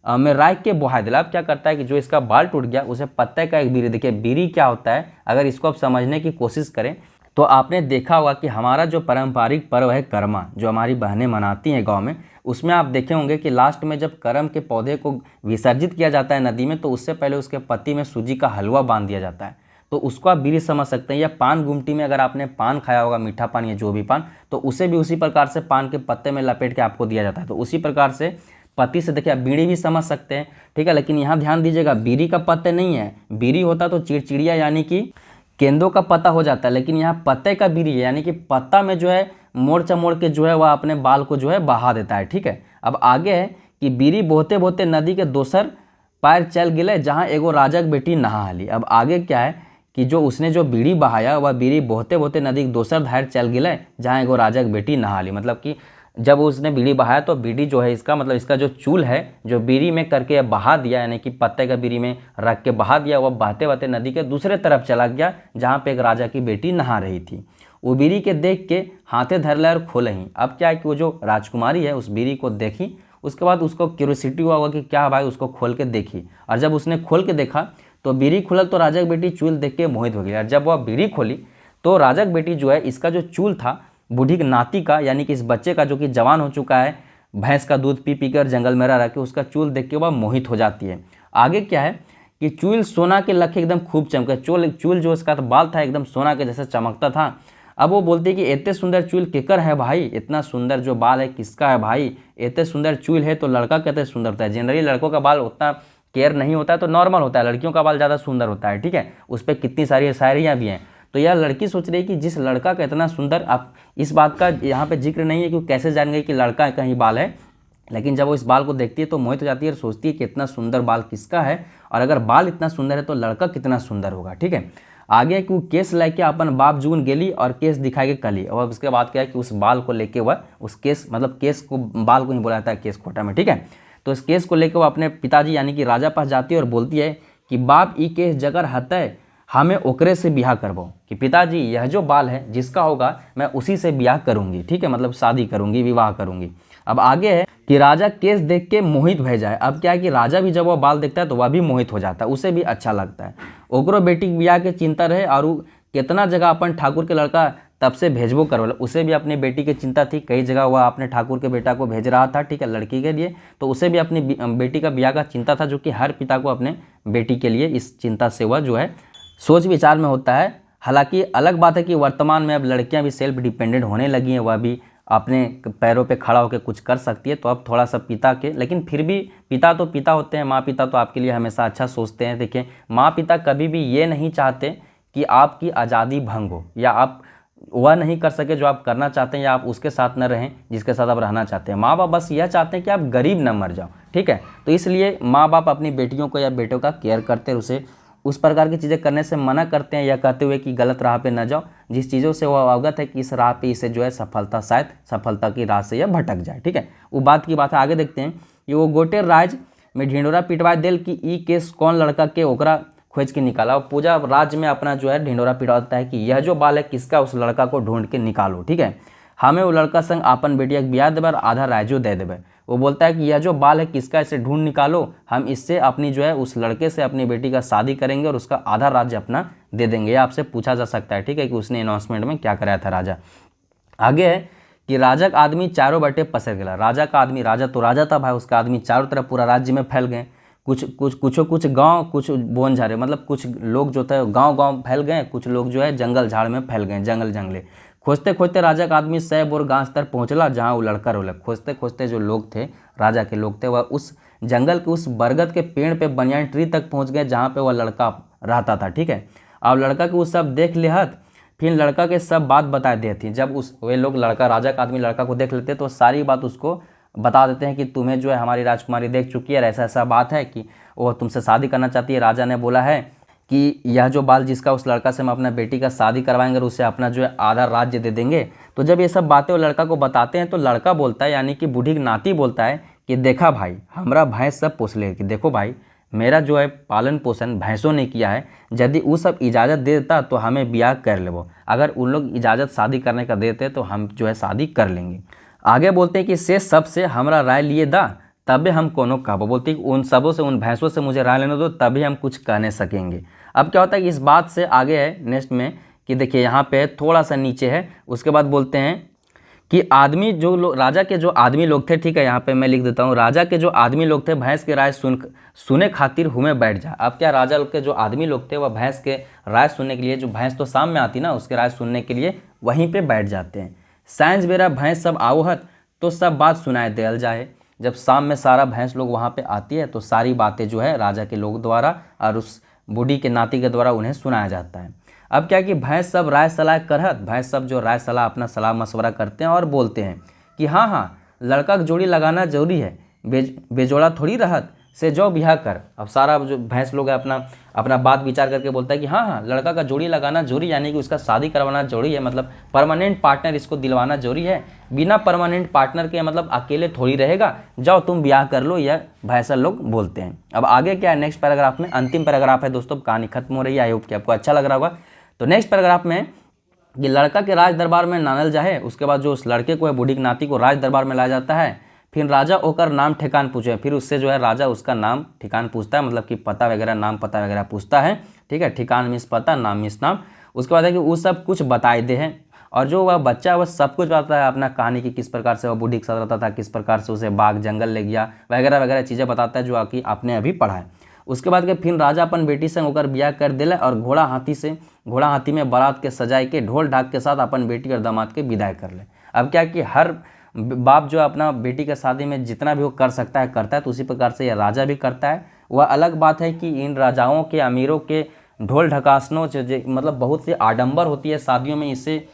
A: में राख के बहा दिला। अब क्या करता है कि जो इसका बाल टूट गया उसे पत्ते का एक बीरी, देखिए बीरी क्या होता है अगर इसको आप समझने की कोशिश करें तो आपने देखा होगा कि हमारा जो पारंपरिक पर्व है कर्मा, जो हमारी बहनें मनाती हैं गांव में, उसमें आप देखे होंगे कि लास्ट में जब करम के पौधे को विसर्जित किया जाता है नदी में, तो उससे पहले उसके पत्ती में सूजी का हलवा बांध दिया जाता है। तो उसको आप बीरी समझ सकते हैं। या पान गुमटी में अगर आपने पान खाया होगा, मीठा पान या जो भी पान, तो उसे भी उसी प्रकार से पान के पत्ते में लपेट के आपको दिया जाता है। तो उसी प्रकार से पत्ती से देखिए आप बीड़ी भी समझ सकते हैं, ठीक है। लेकिन यहाँ ध्यान दीजिएगा बीरी का पत्ते नहीं है, बीरी होता तो चिड़चिड़िया यानी कि केंदों का पत्ता हो जाता है, लेकिन यहाँ पत्ते का बीरी है, यानी कि पत्ता में जो है मोड़ चमोड़ के जो है वह अपने बाल को जो है बहा देता है, ठीक है। अब आगे है कि बीरी बोहते बोहते नदी के दोसर पार चल गिले जहाँ एगो राजक बेटी नहा हली। अब आगे क्या है कि जो उसने जो बीड़ी बहाया वह बीड़ी बोहते बोहते नदी के दोसर धार चल गिले जहाँ एगो राजक बेटी नहा ली। मतलब कि जब उसने बीड़ी बहाया तो बीड़ी जो है इसका मतलब इसका जो चूल है जो बीड़ी में करके बहा दिया, यानी कि पत्ते का बीड़ी में रख के बहा दिया, वह बहते बहते नदी के दूसरे तरफ चला गया जहाँ पे एक राजा की बेटी नहा रही थी। वो बीड़ी के देख के हाथे धर ले और खोले ही। अब क्या है कि वो जो राजकुमारी है उस बीड़ी को देखी, उसके बाद उसको क्यूरियोसिटी हुआ कि क्या भाई, उसको खोल के देखी। और जब उसने खोल के देखा तो बीड़ी खुलल तो राजा की बेटी चूल देख के मोहित हो गई। और जब वह बीड़ी खोली तो राजा की बेटी जो है इसका जो चूल था बूढ़ी के नाती का, यानी कि इस बच्चे का जो कि जवान हो चुका है, भैंस का दूध पी पी कर जंगल में रह के उसका चूल देख के वह मोहित हो जाती है। आगे क्या है कि चूल सोना के लखे एकदम खूब चमके, चूल जो उसका बाल था एकदम सोना के जैसे चमकता था। अब वो बोलती है कि इतने सुंदर चूल केकर है भाई, इतना सुंदर जो बाल है किसका है भाई, इतने सुंदर चूल है तो लड़का कहते सुंदर होता है। जनरली लड़कों का बाल उतना केयर नहीं होता है तो नॉर्मल होता है, लड़कियों का बाल ज़्यादा सुंदर होता है, ठीक है। उस पर कितनी सारी शायरियाँ भी हैं। तो यह लड़की सोच रही है कि जिस लड़का का इतना सुंदर, अब इस बात का यहाँ पे जिक्र नहीं है कि वो कैसे जान गई कि लड़का कहीं बाल है, लेकिन जब वो इस बाल को देखती है तो मोहित हो जाती है और सोचती है कि इतना सुंदर बाल किसका है, और अगर बाल इतना सुंदर है तो लड़का कितना सुंदर होगा, ठीक है। आगे कि वो केस लेके अपन बाप जून गेली और केस दिखा के कली। और उसके बाद क्या है कि उस बाल को लेके वह उस केस मतलब केस को बाल को ही बोला जाता है केस खोटा में, ठीक है। तो इस केस को लेकर वो अपने पिताजी यानी कि राजा पास जाती है और बोलती है कि बाप ई केस जगर हतय हमें ओकरे से ब्याह करवाओ, कि पिताजी यह जो बाल है जिसका होगा मैं उसी से ब्याह करूंगी, ठीक है, मतलब शादी करूंगी, विवाह करूंगी। अब आगे है कि राजा केस देख के मोहित भय जाए। अब क्या है कि राजा भी जब वह बाल देखता है तो वह भी मोहित हो जाता है, उसे भी अच्छा लगता है। ओकरो बेटी के ब्याह के चिंता रहे और कितना जगह अपन ठाकुर के लड़का तब से भेजबो करवल, उसे भी अपनी बेटी की चिंता थी, कई जगह वह अपने ठाकुर के बेटा को भेज रहा था, ठीक है, लड़की के लिए। तो उसे भी अपनी बेटी का ब्याह का चिंता था, जो कि हर पिता को अपने बेटी के लिए इस चिंता से वह जो है सोच विचार में होता है। हालांकि अलग बात है कि वर्तमान में अब लड़कियां भी सेल्फ डिपेंडेंट होने लगी हैं, वह भी अपने पैरों पे खड़ा होकर कुछ कर सकती है। तो अब थोड़ा सा पिता के, लेकिन फिर भी पिता तो पिता होते हैं, माँ पिता तो आपके लिए हमेशा अच्छा सोचते हैं। देखिए माँ पिता कभी भी ये नहीं चाहते कि आपकी आज़ादी भंग हो या आप वह नहीं कर सके जो आप करना चाहते हैं, या आप उसके साथ न रहें जिसके साथ आप रहना चाहते हैं। माँ बाप बस यह चाहते हैं कि आप गरीब न मर जाओ, ठीक है। तो इसलिए माँ बाप अपनी बेटियों को या बेटों का केयर करते हैं, उसे उस प्रकार की चीज़ें करने से मना करते हैं, या कहते हुए कि गलत राह पे न जाओ, जिस चीज़ों से वो अवगत है कि इस राह पे इसे जो है सफलता, शायद सफलता की राह से यह भटक जाए, ठीक है। वो बात की बात है। आगे देखते हैं कि वो गोटे राज में ढिंडोरा पिटवा देल कि ई केस कौन लड़का के ओकरा खोज के निकाला। और पूजा राज्य में अपना जो है ढिंडोरा पिटवाता है कि यह जो बाल है किसका, उस लड़का को ढूंढ के निकालो, ठीक है। हमें वो लड़का संग अपन बेटिया के ब्याह देवे और आधा राजो दे देवे। वो बोलता है कि यह जो बाल है किसका, इसे ढूंढ निकालो, हम इससे अपनी जो है उस लड़के से अपनी बेटी का शादी करेंगे और उसका आधा राज्य अपना दे देंगे। ये आपसे पूछा जा सकता है, ठीक है, कि उसने अनाउंसमेंट में क्या कराया था राजा। आगे है कि राजा का आदमी चारों बटे पसर गया। राजा का आदमी, राजा तो राजा था भाई, उसका आदमी चारों तरफ पूरा राज्य में फैल गए। कुछ गांव, कुछ बोन झाड़े, मतलब कुछ लोग जो थे गांव गांव फैल गए, कुछ लोग जो है जंगल झाड़ में फैल गए, जंगल जंगले। खोजते खोजते राजा का आदमी सैब और गांव तक पहुंचला जहां वो लड़का रोला। खोजते खोजते जो लोग थे, राजा के लोग थे, वह उस जंगल के उस बरगद के पेड़ पे बनियान ट्री तक पहुंच गए जहाँ पे वह लड़का रहता था, ठीक है। अब लड़का के वो सब देख लेहत, फिर लड़का के सब बात बता दी थी। जब उस वे लोग लड़का, राजा का आदमी लड़का को देख लेते तो सारी बात उसको बता देते हैं कि तुम्हें जो है हमारी राजकुमारी देख चुकी है, ऐसा ऐसा बात है कि वो तुमसे शादी करना चाहती है। राजा ने बोला है कि यह जो बाल जिसका, उस लड़का से हम अपना बेटी का शादी करवाएंगे और उसे अपना जो है आधा राज्य दे देंगे। तो जब ये सब बातें वो लड़का को बताते हैं तो लड़का बोलता है, यानी कि बूढ़ी नाती बोलता है कि देखा भाई, हमारा भैंस सब पोस ले, कि देखो भाई मेरा जो है पालन पोषण भैंसों ने किया है, यदि वो सब इजाज़त दे देता तो हमें ब्याह कर लेवो। अगर उन लोग इजाज़त शादी करने का देते तो हम जो है शादी कर लेंगे। आगे बोलते हैं कि से सबसे हमारा राय लिए दा तबे हम कोनो कहबो। बोलते हैं कि उन सबों से, उन भैंसों से मुझे राय लेने दो तभी हम कुछ कहने सकेंगे। अब क्या होता है कि इस बात से आगे है नेक्स्ट में कि देखिए यहाँ पे थोड़ा सा नीचे है, उसके बाद बोलते हैं कि आदमी जो लोग, राजा के जो आदमी लोग थे, ठीक है, यहाँ पे मैं लिख देता हूँ, राजा के जो आदमी लोग थे भैंस की राय सुने खातिर हुए बैठ जा। अब क्या राजा के जो आदमी लोग थे वह भैंस के राय सुनने के लिए, जो भैंस तो शाम में आती ना, उसके राय सुनने के लिए वहीं पे बैठ जाते हैं। साइंस बेरा भैंस सब आवहत तो सब बात सुनाए दिया जाए। जब शाम में सारा भैंस लोग वहाँ पे आती है तो सारी बातें जो है राजा के लोग द्वारा और उस बूढ़ी के नाती के द्वारा उन्हें सुनाया जाता है। अब क्या कि भैंस सब राय सलाह करत, भैंस सब जो राय सलाह अपना सलाह मशवरा करते हैं और बोलते हैं कि हाँ हाँ लड़का की जोड़ी लगाना जरूरी है, बेजोड़ा थोड़ी रहत से जो ब्याह कर। अब सारा जो भैंस लोग है अपना बात विचार करके बोलता है कि हाँ हाँ लड़का का जोड़ी लगाना जरूरी, यानी कि उसका शादी करवाना जरूरी है, मतलब परमानेंट पार्टनर इसको दिलवाना जरूरी है। बिना परमानेंट पार्टनर के मतलब अकेले थोड़ी रहेगा, जाओ तुम ब्याह कर लो, यह भैंसा लोग बोलते हैं। अब आगे क्या है नेक्स्ट पैराग्राफ में, अंतिम पैराग्राफ है दोस्तों, कहानी खत्म हो रही है। आई होप कि आपको अच्छा लग रहा होगा। तो नेक्स्ट पैराग्राफ में ये लड़का के राज दरबार में नानल जाए, उसके बाद जो उस लड़के को है बूढ़ी नाती को राज दरबार में लाया जाता है। फिर राजा ओकर नाम ठिकान पूछे, फिर उससे जो है राजा उसका नाम ठिकान पूछता है, मतलब कि पता वगैरह, नाम पता वगैरह पूछता है, ठीक है। ठिकान मीन्स पता, नाम मीन्स नाम। उसके बाद है कि वो सब कुछ बताए दे हैं और जो वह बच्चा है वह सब कुछ बताता है अपना कहानी की, किस प्रकार से वह बूढ़ी के साथ रहता था, किस प्रकार से उसे बाघ जंगल ले गया, वगैरह वगैरह चीज़ें बताता है जो कि आपने अभी पढ़ा है। उसके बाद के फिर राजा अपन बेटी संग होकर ब्याह कर दिला और घोड़ा हाथी में बारात के सजाए के ढोल ढाक के साथ अपन बेटी और दामाद के विदाई कर ले। अब क्या कि हर बाप जो अपना बेटी के शादी में जितना भी वो कर सकता है करता है, तो उसी प्रकार से यह राजा भी करता है। वह अलग बात है कि इन राजाओं के अमीरों के ढोल ढकासनों मतलब बहुत सी आडंबर होती है शादियों में, इससे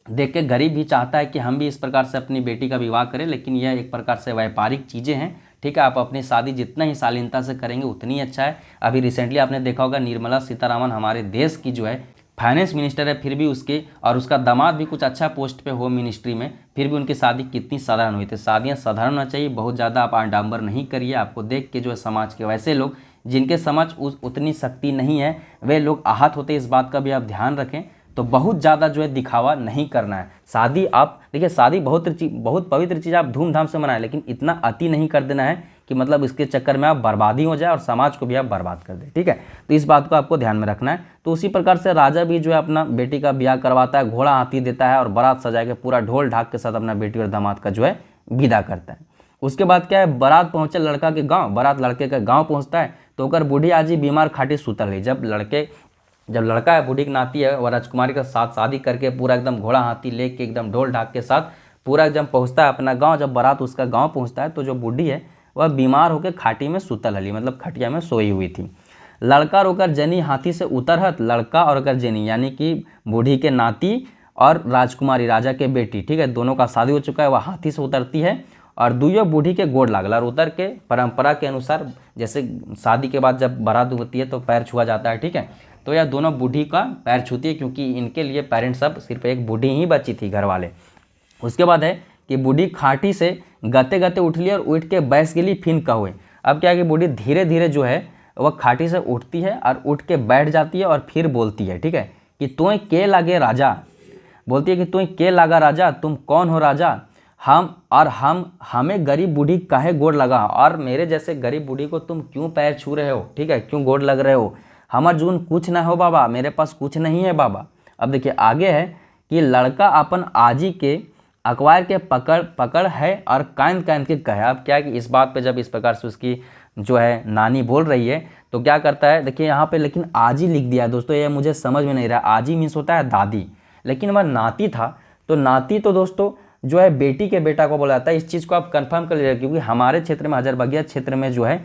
A: देख के गरीब भी चाहता है कि हम भी इस प्रकार से अपनी बेटी का विवाह करें, लेकिन यह एक प्रकार से व्यापारिक चीज़ें हैं। ठीक है, आप अपनी शादी जितना ही शालीनता से करेंगे उतनी अच्छा है। अभी रिसेंटली आपने देखा होगा निर्मला सीतारामन हमारे देश की जो है फाइनेंस मिनिस्टर है, फिर भी उसके और उसका दामाद भी कुछ अच्छा पोस्ट पे होम मिनिस्ट्री में, फिर भी उनकी शादी कितनी साधारण हुई थी। शादियाँ साधारण होना चाहिए, बहुत ज़्यादा आप आडंबर नहीं करिए। आपको देख के जो है समाज के वैसे लोग जिनके समझ उतनी शक्ति नहीं है वे लोग आहत होते, इस बात का भी आप ध्यान रखें। तो बहुत ज़्यादा जो है दिखावा नहीं करना है। शादी आप देखिए, शादी बहुत पवित्र चीज़, आप धूमधाम से मनाएं, लेकिन इतना अति नहीं कर देना है कि मतलब इसके चक्कर में आप बर्बादी हो जाए और समाज को भी आप बर्बाद कर दें। ठीक है, तो इस बात को आपको ध्यान में रखना है। तो उसी प्रकार से राजा भी जो है अपना बेटी का ब्याह करवाता है, घोड़ा हाथी देता है और बारात सजा के पूरा ढोल ढाक के साथ अपना बेटी और दामाद का जो है विदा करता है। उसके बाद क्या है, बारात पहुंचे लड़का के गाँव, बारात लड़के के गाँव पहुँचता है तो ओकर बूढ़ी आजी बीमार खाटी सुतल रही। जब लड़का है बूढ़ी की नाती है वह राजकुमारी के साथ शादी करके पूरा एकदम घोड़ा हाथी लेके एकदम ढोल ढाक के साथ पूरा एकदम पहुंचता है अपना गांव। जब बारात उसका गांव पहुंचता है तो जो बूढ़ी है वह बीमार होकर खाटी में सुतल हली, मतलब खटिया में सोई हुई थी। लड़का रोकर जनी हाथी से उतरहत, लड़का और अगर जनी यानी कि बूढ़ी के नाती और राजकुमारी राजा के बेटी, ठीक है, दोनों का शादी हो चुका है, वह हाथी से उतरती है और दुइयों बूढ़ी के गोड़ लागल और उतर के परंपरा के अनुसार जैसे शादी के बाद जब बारात होती है तो पैर छुआ जाता है। ठीक है, तो यह दोनों बूढ़ी का पैर छूती है क्योंकि इनके लिए पेरेंट्स सब सिर्फ एक बूढ़ी ही बची थी घर वाले। उसके बाद है कि बूढ़ी खाटी से गते गते उठ ली और उठ के बैस गेली फिन कहुए। अब क्या है कि बूढ़ी धीरे धीरे जो है वह खाटी से उठती है और उठ के बैठ जाती है और फिर बोलती है, ठीक है, कि तुम के लागे राजा, बोलती है कि तुम के लागा राजा, तुम कौन हो राजा, हमें गरीब बूढ़ी काहे गोड़ लगा, और मेरे जैसे गरीब बूढ़ी को तुम क्यों पैर छू रहे हो, ठीक है, क्यों गोड़ लग रहे हो, हमार जून कुछ ना हो बाबा, मेरे पास कुछ नहीं है बाबा। अब देखिए आगे है कि लड़का अपन आजी के अखबार के पकड़ है और कांद के कहे। अब क्या है कि इस बात पे जब इस प्रकार से उसकी जो है नानी बोल रही है तो क्या करता है, देखिए यहाँ पे लेकिन आजी लिख दिया है दोस्तों, ये मुझे समझ में नहीं रहा। आजी मीन्स होता है दादी, लेकिन वह नाती था, तो नाती तो दोस्तों जो है बेटी के बेटा को बोला जाता है। इस चीज़ को आप कंफर्म कर लीजिए क्योंकि हमारे क्षेत्र में हजारबगिया क्षेत्र में जो है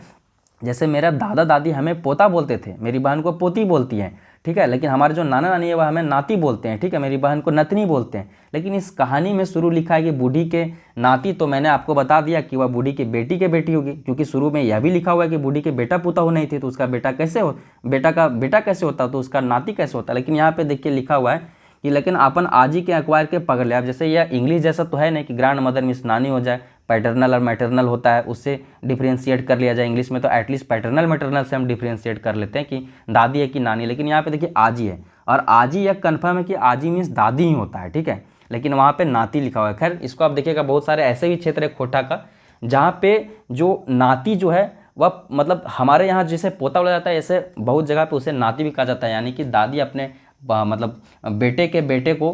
A: जैसे मेरा दादा दादी हमें पोता बोलते थे, मेरी बहन को पोती बोलती हैं, ठीक है, लेकिन हमारे जो नाना नानी है वह हमें नाती बोलते हैं, ठीक है, मेरी बहन को नतनी बोलते हैं। लेकिन इस कहानी में शुरू लिखा है कि बूढ़ी के नाती, तो मैंने आपको बता दिया कि वह बूढ़ी की बेटी के बेटी होगी, क्योंकि शुरू में यह भी लिखा हुआ है कि बूढ़ी के बेटा पोता हो नहीं थे तो उसका बेटा कैसे होता तो उसका नाती कैसे होता। लेकिन यहाँ पे देखिए लिखा हुआ है कि लेकिन अपन आजी के अखबार के पकड़ ले। अब जैसे यह इंग्लिश जैसा तो है नहीं कि ग्रैंड मदर मीन्स नानी हो जाए, पैटर्नल और मैटरनल होता है, उससे डिफ्रेंशिएट कर लिया जाए। इंग्लिश में तो एटलीस्ट पैटर्नल मैटरनल से हम डिफ्रेंशिएट कर लेते हैं कि दादी है कि नानी, लेकिन यहाँ पे देखिए आजी है और आजी यह कन्फर्म है कि आजी मीन्स दादी ही होता है, ठीक है, लेकिन वहाँ पे नाती लिखा हुआ है। खैर इसको आप देखिएगा बहुत सारे ऐसे भी क्षेत्र है खोटा का जहाँ पे जो नाती जो है वह मतलब हमारे यहाँ जैसे पोता बोला जाता है, ऐसे बहुत जगह पे उसे नाती भी कहा जाता है, यानी कि दादी अपने मतलब बेटे के बेटे को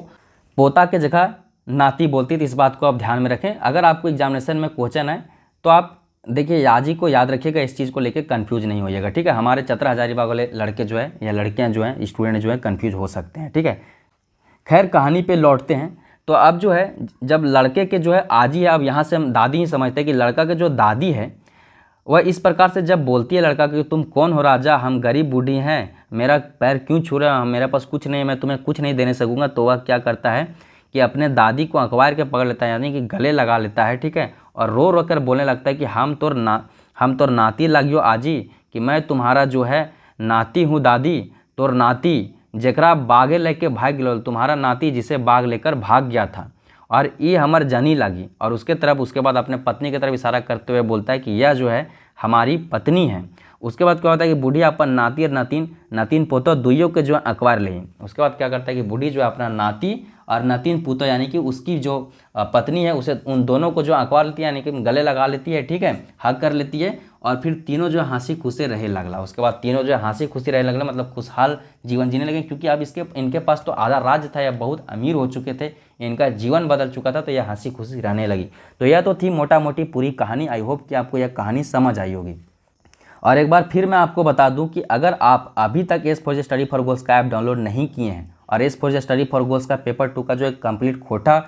A: पोता के जगह नाती बोलती थी। इस बात को आप ध्यान में रखें। अगर आपको एग्जामिनेशन में क्वेश्चन है तो आप देखिए आजी को याद रखिएगा, इस चीज़ को लेकर कंफ्यूज नहीं होइएगा, ठीक है। हमारे चतरा हजारीबाग वाले लड़के जो है या लड़कियां जो हैं स्टूडेंट जो है कंफ्यूज हो सकते हैं, ठीक है। खैर कहानी पे लौटते हैं। तो अब जो है जब लड़के के जो है आजी है, अब यहाँ से हम दादी ही समझते हैं कि लड़का के जो दादी है वह इस प्रकार से जब बोलती है लड़का कि तुम कौन हो राजा, हम गरीब बूढ़ी हैं, मेरा पैर क्यों छू रहे हो, मेरे पास कुछ नहीं है, मैं तुम्हें कुछ नहीं देने सकूंगा, तो वह क्या करता है कि अपने दादी को अखबार के पकड़ लेता है, यानी कि गले लगा लेता है, ठीक है, और रो रो कर बोलने लगता है कि हम तोर नाती लगियो आजी, कि मैं तुम्हारा जो है नाती हूँ दादी, तोर नाती जकरा बागे लेके भाग गया, तुम्हारा नाती जिसे बाग लेकर भाग गया था, और ये हमर जनी लगी। और उसके बाद अपने पत्नी की तरफ इशारा करते हुए बोलता है कि यह जो है हमारी पत्नी है। उसके बाद क्या होता है कि बूढ़ी अपन नाती और नातिन पोतो दुइयों के जो है अखबार ले। उसके बाद क्या करता है कि बूढ़ी जो है अपना नाती और नातिन पोतो यानी कि उसकी जो पत्नी है उसे उन दोनों को जो अखबार लेती है, यानी कि गले लगा लेती है, ठीक है, हक कर लेती है, और फिर तीनों जो है हंसी खुशी रहे लगला। उसके बाद तीनों जो है हंसी खुशी रहे लगला मतलब खुशहाल जीवन जीने लगे, क्योंकि अब इनके पास तो आधा राज्य था, या बहुत अमीर हो चुके थे, इनका जीवन बदल चुका था, तो यह हंसी खुशी रहने लगी। तो यह तो थी मोटा मोटी पूरी कहानी। आई होप कि आपको यह कहानी समझ आई होगी। और एक बार फिर मैं आपको बता दूं कि अगर आप अभी तक S for study for goals का ऐप डाउनलोड नहीं किए हैं और S for study for goals का पेपर 2 का जो एक कंप्लीट खोटा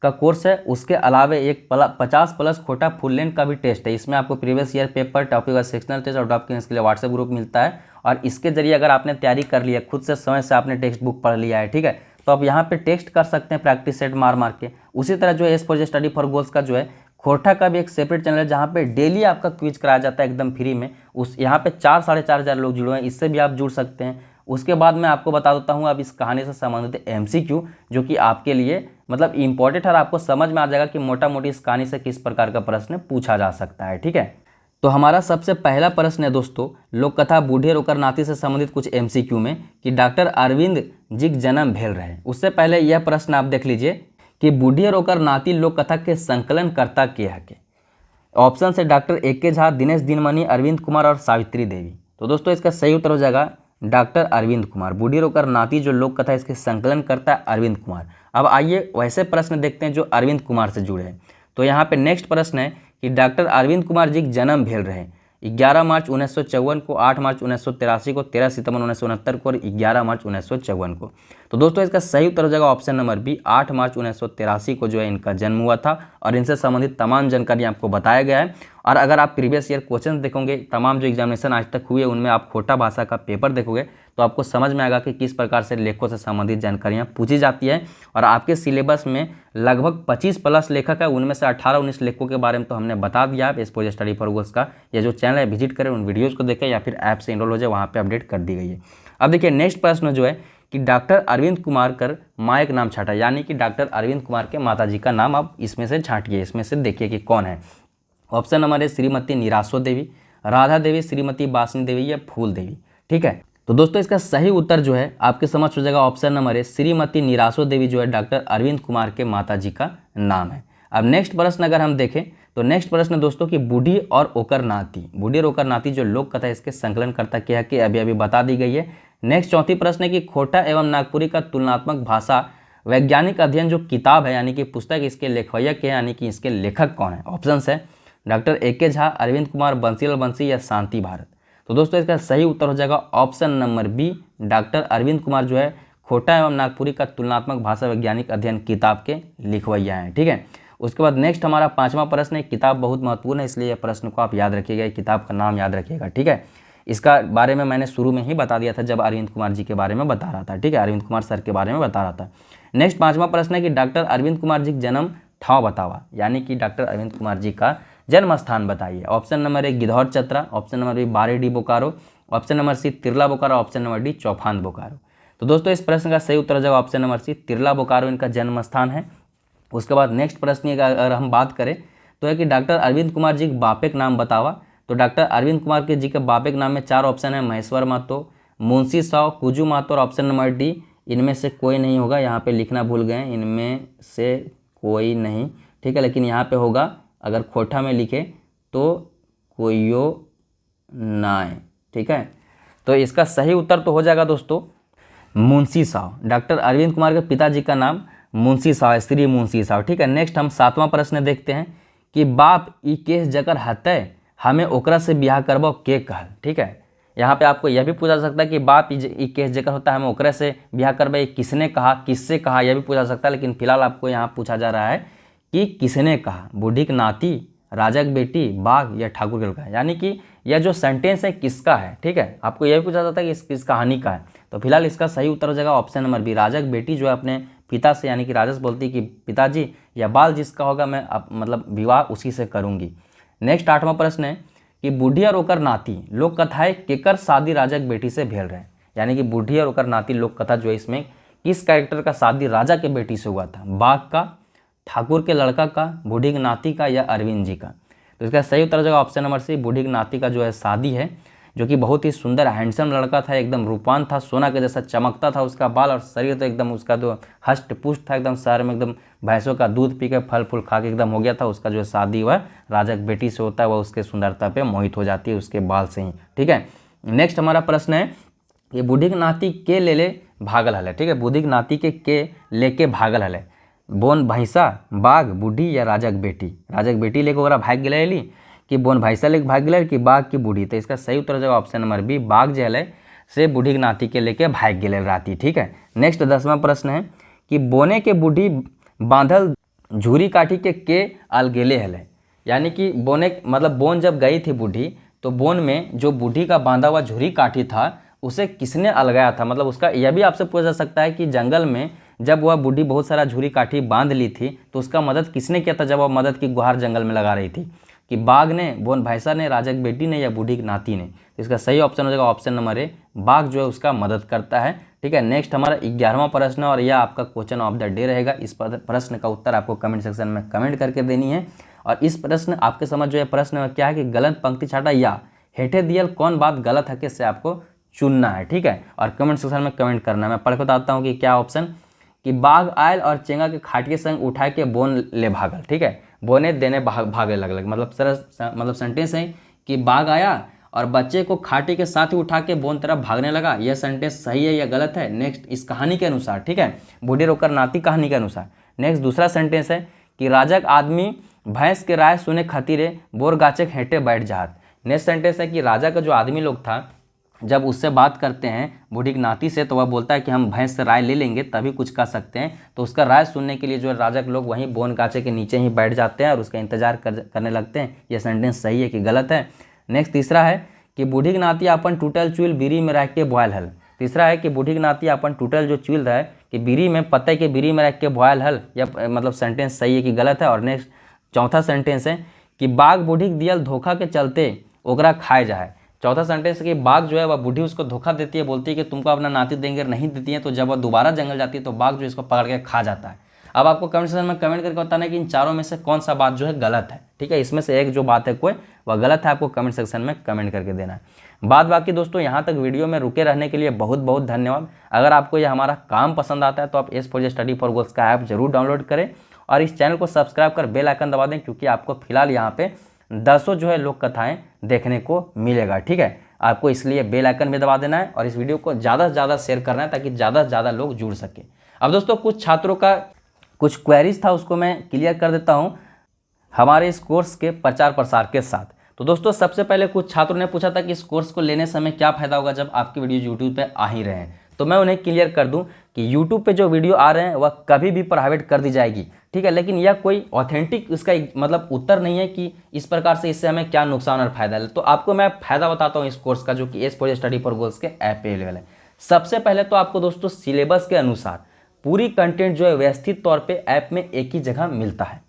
A: का कोर्स है, उसके अलावा एक 50+ खोटा फुल लेंथ का भी टेस्ट है। इसमें आपको प्रीवियस ईयर पेपर, टॉपिक और सेक्शनल टेस्ट और डॉक्यूमेंट्स के लिए व्हाट्सएप ग्रुप मिलता है। और इसके जरिए अगर आपने तैयारी कर ली है, खुद से समय से आपने टेक्स्ट बुक पढ़ लिया है, ठीक है, तो आप यहाँ पे टेक्स्ट कर सकते हैं प्रैक्टिस सेट मार मार के। उसी तरह जो है S for study for goals का जो है खोटा का भी एक सेपरेट चैनल है, जहाँ पे डेली आपका क्विज कराया जाता है एकदम फ्री में। उस यहाँ पे 4-4.5 हज़ार लोग जुड़े हैं, इससे भी आप जुड़ सकते हैं। उसके बाद मैं आपको बता देता हूँ अब इस कहानी से संबंधित MCQ, जो कि आपके लिए मतलब इम्पोर्टेंट है और आपको समझ में आ जाएगा कि मोटा मोटी इस कहानी से किस प्रकार का प्रश्न पूछा जा सकता है, ठीक है। तो हमारा सबसे पहला प्रश्न है दोस्तों, लोक कथा बूढ़े रोकर नाती से संबंधित कुछ MCQ में, कि डॉक्टर अरविंद जी के जन्म भेल रहे। उससे पहले यह प्रश्न आप देख लीजिए कि बूढ़े रोकर नाती लोक कथा के संकलन करता के हके। ऑप्शन है डॉक्टर AK झा, दिनेश दिनमणि, अरविंद कुमार और सावित्री देवी। तो दोस्तों इसका सही उत्तर हो जाएगा डॉक्टर अरविंद कुमार। बूढ़ी रोकर नाती जो लोक कथा इसके संकलन करता है अरविंद कुमार। अब आइए वैसे प्रश्न देखते हैं जो अरविंद कुमार से जुड़े हैं। तो यहाँ पे नेक्स्ट प्रश्न है कि डॉक्टर अरविंद कुमार जी के जन्म भेल रहे 11 मार्च 1954 को, 8 मार्च 1983 को, 13 सितंबर 1969 को और 11 मार्च 1954 को। तो दोस्तों इसका सही उत्तर हो जाएगा ऑप्शन नंबर बी, 8 मार्च 1983 को जो है इनका जन्म हुआ था। और इनसे संबंधित तमाम जानकारी आपको बताया गया है। और अगर आप प्रीवियस ईयर क्वेश्चन देखोगे, तमाम जो एग्जामिनेशन आज तक हुए उनमें आप खोटा भाषा का पेपर देखोगे, तो आपको समझ में आएगा कि किस प्रकार से लेखों से संबंधित जानकारियाँ पूछी जाती है। और आपके सिलेबस में लगभग 25+ लेखक है, उनमें से 18-19 लेखकों के बारे में तो हमने बता दिया है। S for study for goals का ये जो चैनल है विजिट करें, उन वीडियोज़ को देखें या फिर ऐप से इनरोल हो जाए, वहाँ पर अपडेट कर दी गई है। अब देखिए नेक्स्ट प्रश्न जो है कि डॉक्टर अरविंद कुमार कर माँ का नाम छाटा, यानी कि डॉक्टर अरविंद कुमार के माताजी का नाम आप इसमें से छाटिए, इसमें से देखिए कि कौन है। ऑप्शन नंबर है श्रीमती निरासो देवी, राधा देवी, श्रीमती बासनी देवी या फूल देवी, ठीक है। तो दोस्तों इसका सही उत्तर जो है आपके समझ हो जाएगा ऑप्शन नंबर है श्रीमती निरासो देवी जो है डॉक्टर अरविंद कुमार के माताजी का नाम है। अब नेक्स्ट प्रश्न अगर हम देखें तो नेक्स्ट प्रश्न दोस्तों की बूढ़ी और ओकर नाती, बूढ़ी और ओकर नाती जो लोक कथा इसके संकलन करता क्या है कि अभी अभी बता दी गई है। नेक्स्ट चौथी प्रश्न है कि खोटा एवं नागपुरी का तुलनात्मक भाषा वैज्ञानिक अध्ययन जो किताब है यानी कि पुस्तक, इसके लेखवैया के यानी कि इसके लेखक कौन है। ऑप्शन है डॉक्टर AK झा, अरविंद कुमार, बंसीलाल बंसी या शांति भारत। तो दोस्तों इसका सही उत्तर हो जाएगा option number B, doctor Arvind Kumar जो है खोटा एवं नागपुरी का तुलनात्मक भाषा वैज्ञानिक अध्ययन किताब के लिखवैया हैं, ठीक है। उसके बाद नेक्स्ट हमारा 5वां प्रश्न है, किताब बहुत महत्वपूर्ण है इसलिए प्रश्न को आप याद रखिएगा, किताब का नाम याद रखिएगा, ठीक है। इसका बारे में मैंने शुरू में ही बता दिया था जब अरविंद कुमार जी के बारे में बता रहा था, ठीक है, अरविंद कुमार सर के बारे में बता रहा था। नेक्स्ट 5वां प्रश्न है कि डॉक्टर अरविंद कुमार जी जन्म ठाव बतावा, यानी कि डॉक्टर अरविंद कुमार जी का जन्म स्थान बताइए। Option number 1 Gidhaur Chatra, option number B Baredi Bokaro, option number C Tirla Bokaro, option number D Chaufan Bokaro. तो दोस्तों इस प्रश्न का सही उत्तर हो जाएगा option number C, Tirla Bokaro इनका जन्म स्थान है। उसके बाद नेक्स्ट प्रश्न का अगर हम बात करें तो है कि डॉक्टर अरविंद कुमार जी के बापे का नाम बतावा। तो डॉक्टर अरविंद कुमार के जी के बापे के नाम में 4 ऑप्शन है, महेश्वर महतो, मुंशी साव, कुजू महतो और ऑप्शन नंबर डी इनमें से कोई नहीं होगा। यहाँ पे लिखना भूल गए, इनमें से कोई नहीं, ठीक है, लेकिन यहाँ पे होगा अगर खोटा में लिखे तो कोयो नाय, ठीक है। तो इसका सही उत्तर तो हो जाएगा दोस्तों मुंशी साव। डॉक्टर अरविंद कुमार के पिताजी का नाम मुंशी साव है, श्री मुंशी साव, ठीक है। नेक्स्ट हम 7वां प्रश्न देखते हैं कि बाप ई केस जकर हतै हमें ओकरा से ब्याह करबो के कहल, ठीक है। यहाँ पे आपको यह भी पूछा जा सकता है कि बाप ई केस जकर होता है हमें ओकरा से ब्याह करबे, किसने कहा, किससे कहा, यह भी पूछा जा सकता है। लेकिन फिलहाल आपको यहाँ पूछा जा रहा है कि किसने कहा, बूढ़ी की नाती, राजा की बेटी, बाघ या ठाकुर के लड़का, यानी कि यह जो सेंटेंस है किसका है, ठीक है। आपको यह भी पूछा जाता है कि किस कहानी का है। तो फिलहाल इसका सही उत्तर हो जाएगा ऑप्शन नंबर बी, राजा की बेटी जो है अपने पिता से यानी कि राजा से बोलती है कि पिताजी या बाल जिसका होगा मैं मतलब विवाह उसी से करूँगी। नेक्स्ट 8वां प्रश्न है कि बूढ़ी और ओकर नाती लोक कथाएं केकर शादी राजा की बेटी से भेल रहे, यानी कि बूढ़ी और ओकर नाती लोक कथा जो है इसमें किस कैरेक्टर का शादी राजा के बेटी से हुआ था, बाघ का, ठाकुर के लड़का का, बूढ़ी की नाती का या अरविंद जी का। तो इसका सही उत्तर हो जाएगा ऑप्शन नंबर सी, बूढ़ी की नाती का जो है शादी है जो कि बहुत ही सुंदर हैंडसम लड़का था, एकदम रूपवान था, सोना के जैसा चमकता था उसका बाल और शरीर, तो एकदम उसका जो हष्ट पुष्ट था, एकदम शहर में एकदम भैंसों का दूध पी के फल फूल खा के एकदम हो गया था। उसका जो शादी वह राजा की बेटी से होता है, वह उसके सुंदरता पे मोहित हो जाती है उसके बाल से ही। ठीक है, नेक्स्ट हमारा प्रश्न है ये बूढ़ी के नाती के ले भागल हल है। ठीक है, बूढ़ी के नाती के लेके भागल हल है, बोन भैंसा, बाघ, बूढ़ी या राजा की बेटी। राजा की बेटी लेके ओकरा भाग गए कि बोन भैंसा लेके भाग गए कि बाघ की बूढ़ी। तो इसका सही उत्तर हो जाएगा ऑप्शन नंबर बी, बाघ जो है से बूढ़ी के नाती के लेके भाग गए राती। ठीक है, नेक्स्ट 10वां प्रश्न है कि बोने के बूढ़ी बांधल झूरी काठी के अलगेले हले, यानी कि बोने मतलब बोन जब गई थी बूढ़ी, तो बोन में जो बूढ़ी का बांधा हुआ झूरी काठी था उसे किसने अलगाया था। मतलब उसका यह भी आपसे पूछा जा सकता है कि जंगल में जब वह बूढ़ी बहुत सारा झूरी काठी बांध ली थी तो उसका मदद किसने किया था जब वह मदद की गुहार जंगल में लगा रही थी, कि बाघ ने, बोन भैंसा ने, राजा की बेटी ने या बूढ़ी की नाती ने। इसका सही ऑप्शन हो जाएगा ऑप्शन नंबर ए, बाघ जो है उसका मदद करता है। ठीक है, नेक्स्ट हमारा 11वां प्रश्न है और यह आपका क्वेश्चन ऑफ द डे रहेगा। इस प्रश्न का उत्तर आपको कमेंट सेक्शन में कमेंट करके देनी है। और इस प्रश्न आपके समझ जो है प्रश्न क्या है कि गलत पंक्ति छाटा या हेठे दियल कौन बात गलत है किससे आपको चुनना है। ठीक है, और कमेंट सेक्शन में कमेंट करना है। मैं पढ़ के बताता हूँ कि क्या ऑप्शन, कि बाघ आयल और चेंगा के खाटिए संग उठा के बोन ले भागल। ठीक है, बोने देने भागे लगल, मतलब सेंटेंस है कि बाघ आया और बच्चे को खाटी के साथ ही उठा के बोन तरफ भागने लगा। यह सेंटेंस सही है या गलत है, नेक्स्ट इस कहानी के अनुसार। ठीक है, बूढ़ी रोकर नाती कहानी के अनुसार। नेक्स्ट दूसरा सेंटेंस है कि राजक आदमी भैंस के राय सुने खातिरे बोर गाचे हेंटे बैठ जात। नेक्स्ट सेंटेंस है कि राजा का जो आदमी लोग था जब उससे बात करते हैं बूढ़ी की नाती से, तो वह बोलता है कि हम भैंस से राय ले लेंगे तभी कुछ कर सकते हैं। तो उसका राय सुनने के लिए जो है राजा के लोग वहीं बोन गाचे के नीचे ही बैठ जाते हैं और उसका इंतजार करने लगते हैं। यह सेंटेंस सही है कि गलत है। नेक्स्ट तीसरा है कि बूढ़ी की नाती अपन टूटल चूल बीरी में रख के बोआल हल। तीसरा है कि बूढ़ी की नाती अपन टूटल जो चूल है कि बीरी में पत्ते के बीरी में रख के बोआल हल, या मतलब सेंटेंस सही है कि गलत है। और नेक्स्ट चौथा सेंटेंस है कि बाघ बूढ़ी के दियल धोखा के चलते ओकरा खाए जाए। चौथा सेंटेंस है कि बाघ जो है वह बूढ़ी उसको धोखा देती है, बोलती है कि तुमको अपना नाती देंगे, नहीं देती है। तो जब वह दोबारा जंगल जाती है तो बाघ जो इसको पकड़ के खा जाता है। अब आपको कमेंट सेक्शन में कमेंट करके बताना है कि इन चारों में से कौन सा बात जो है गलत है। ठीक है, इसमें से एक जो बात है कोई वह गलत है, आपको कमेंट सेक्शन में कमेंट करके देना है। बाद बाकी दोस्तों यहाँ तक वीडियो में रुके रहने के लिए बहुत बहुत धन्यवाद। अगर आपको यह हमारा काम पसंद आता है तो आप S4J स्टडी फॉर गोल्स का ऐप जरूर डाउनलोड करें और इस चैनल को सब्सक्राइब कर बेल आइकन दबा दें, क्योंकि आपको फिलहाल यहाँ पे 10 जो है लोक कथाएं देखने को मिलेगा। ठीक है, आपको इसलिए बेल आइकन में दबा देना है और इस वीडियो को ज़्यादा से ज़्यादा शेयर करना है ताकि ज़्यादा से ज़्यादा लोग जुड़ सके। अब दोस्तों कुछ छात्रों का कुछ क्वेरीज था, उसको मैं क्लियर कर देता हूँ हमारे इस कोर्स के प्रचार प्रसार के साथ। तो दोस्तों सबसे पहले कुछ छात्रों ने पूछा था कि इस कोर्स को लेने समय क्या फ़ायदा होगा जब आपकी वीडियो यूट्यूब पे आ ही रहे हैं। तो मैं उन्हें क्लियर कर दूं कि यूट्यूब पे जो वीडियो आ रहे हैं वह कभी भी प्राइवेट कर दी जाएगी। ठीक है, लेकिन यह कोई ऑथेंटिक इसका मतलब उत्तर नहीं है कि इस प्रकार से इससे हमें क्या नुकसान और फायदा है। तो आपको मैं फ़ायदा बताता हूँ इस कोर्स का, जो कि S4J स्टडी फॉर गोल्स के ऐप पे अवेलेबल है। सबसे पहले तो आपको दोस्तों सिलेबस के अनुसार पूरी कंटेंट जो है व्यवस्थित तौर पर ऐप में एक ही जगह मिलता है।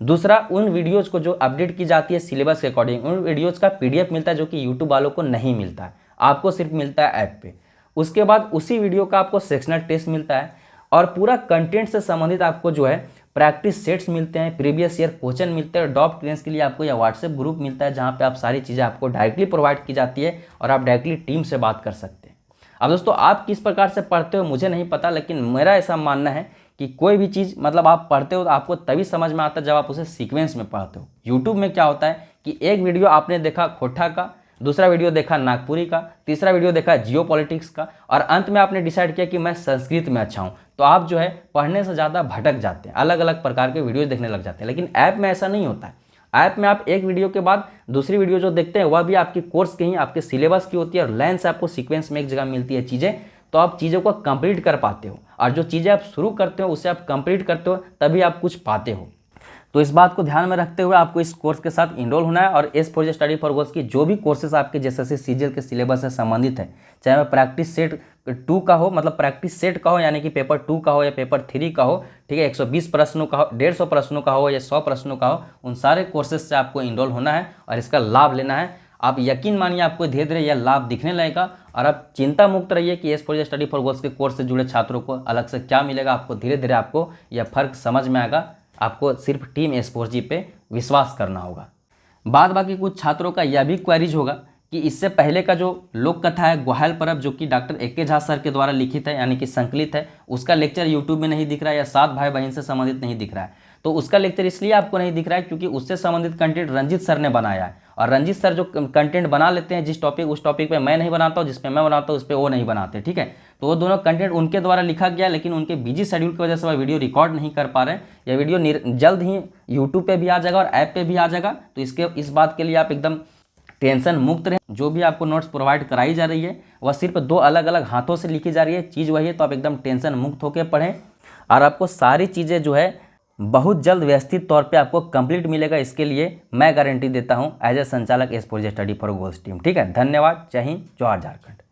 A: दूसरा, उन वीडियोज़ को जो अपडेट की जाती है सिलेबस के अकॉर्डिंग, उन वीडियोज़ का PDF मिलता है जो कि यूट्यूब वालों को नहीं मिलता है, आपको सिर्फ मिलता है ऐप पे। उसके बाद उसी वीडियो का आपको सेक्शनल टेस्ट मिलता है और पूरा कंटेंट से संबंधित आपको जो है प्रैक्टिस सेट्स मिलते हैं, प्रीवियस ईयर क्वेश्चन मिलते हैं। डॉप क्लियरेंस के लिए आपको यह व्हाट्सएप ग्रुप मिलता है जहाँ पे आप सारी चीज़ें आपको डायरेक्टली प्रोवाइड की जाती है और आप डायरेक्टली टीम से बात कर सकते हैं। अब दोस्तों आप किस प्रकार से पढ़ते हो मुझे नहीं पता, लेकिन मेरा ऐसा मानना है कि कोई भी चीज़ मतलब आप पढ़ते हो तो आपको तभी समझ में आता है जब आप उसे सीक्वेंस में पढ़ते हो। यूट्यूब में क्या होता है कि एक वीडियो आपने देखा खोटा का, दूसरा वीडियो देखा नागपुरी का, तीसरा वीडियो देखा जियो पॉलिटिक्स का और अंत में आपने डिसाइड किया कि मैं संस्कृत में अच्छा हूँ, तो आप जो है पढ़ने से ज़्यादा भटक जाते हैं, अलग अलग प्रकार के वीडियो देखने लग जाते हैं। लेकिन ऐप में ऐसा नहीं होता है। ऐप में आप एक वीडियो के बाद दूसरी वीडियो जो देखते हैं वह भी आपकी कोर्स की ही आपके सिलेबस की होती है और लाइन से आपको सीक्वेंस में एक जगह मिलती है चीज़ें, तो आप चीज़ों को कंप्लीट कर पाते हो और जो चीज़ें आप शुरू करते हो उससे आप कंप्लीट करते हो तभी आप कुछ पाते हो। तो इस बात को ध्यान में रखते हुए आपको इस कोर्स के साथ इनरोल होना है और S4J स्टडी फॉर गोल्स की जो भी कोर्सेज आपके जैसे CGL के सिलेबस से संबंधित है, चाहे वह प्रैक्टिस सेट 2 का हो, मतलब प्रैक्टिस सेट का हो यानी कि पेपर 2 का हो या पेपर 3 का हो, ठीक है, 120 प्रश्नों का हो, 150 प्रश्नों का हो या 100 प्रश्नों का हो, उन सारे कोर्सेज से आपको इनरोल होना है और इसका लाभ लेना है। आप यकीन मानिए आपको धीरे धीरे यह लाभ दिखने लगेगा और आप चिंता मुक्त रहिए कि S4J स्टडी फॉर गोल्स के कोर्स से जुड़े छात्रों को अलग से क्या मिलेगा। आपको धीरे धीरे आपको यह फर्क समझ में आएगा। आपको सिर्फ टीम S4J पे विश्वास करना होगा। बाद बाकी कुछ छात्रों का यह भी क्वेरीज होगा कि इससे पहले का जो लोक कथा है ग्वाहाल पर्व, जो कि डॉक्टर ए.के. झा सर के द्वारा लिखित है यानी कि संकलित है, उसका लेक्चर यूट्यूब में नहीं दिख रहा है या 7 भाई बहन से संबंधित नहीं दिख रहा है। तो उसका लेक्चर इसलिए आपको नहीं दिख रहा है क्योंकि उससे संबंधित कंटेंट रंजीत सर ने बनाया है, और रंजीत सर जो कंटेंट बना लेते हैं उस टॉपिक पे मैं नहीं बनाता हूँ, जिस पे मैं बनाता हूँ उस पर वो नहीं बनाते, ठीक है। तो वो दोनों कंटेंट उनके द्वारा लिखा गया, लेकिन उनके बिजी शेड्यूल की वजह से वह वीडियो रिकॉर्ड नहीं कर पा रहे हैं। यह वीडियो जल्द ही यूट्यूब पे भी आ जाएगा और ऐप पे भी आ जाएगा। तो इस बात के लिए आप एकदम टेंशन मुक्त रहें। जो भी आपको नोट्स प्रोवाइड कराई जा रही है वह सिर्फ 2 अलग अलग हाथों से लिखी जा रही है, चीज़ वही है। तो आप एकदम टेंशन मुक्त होकर पढ़ें और आपको सारी चीज़ें जो है बहुत जल्द व्यवस्थित तौर पे आपको कंप्लीट मिलेगा। इसके लिए मैं गारंटी देता हूं एज ए संचालक एस4जे स्टडी फॉर गोल्स टीम, ठीक है। धन्यवाद। जय हिंद, जवाहर झारखंड।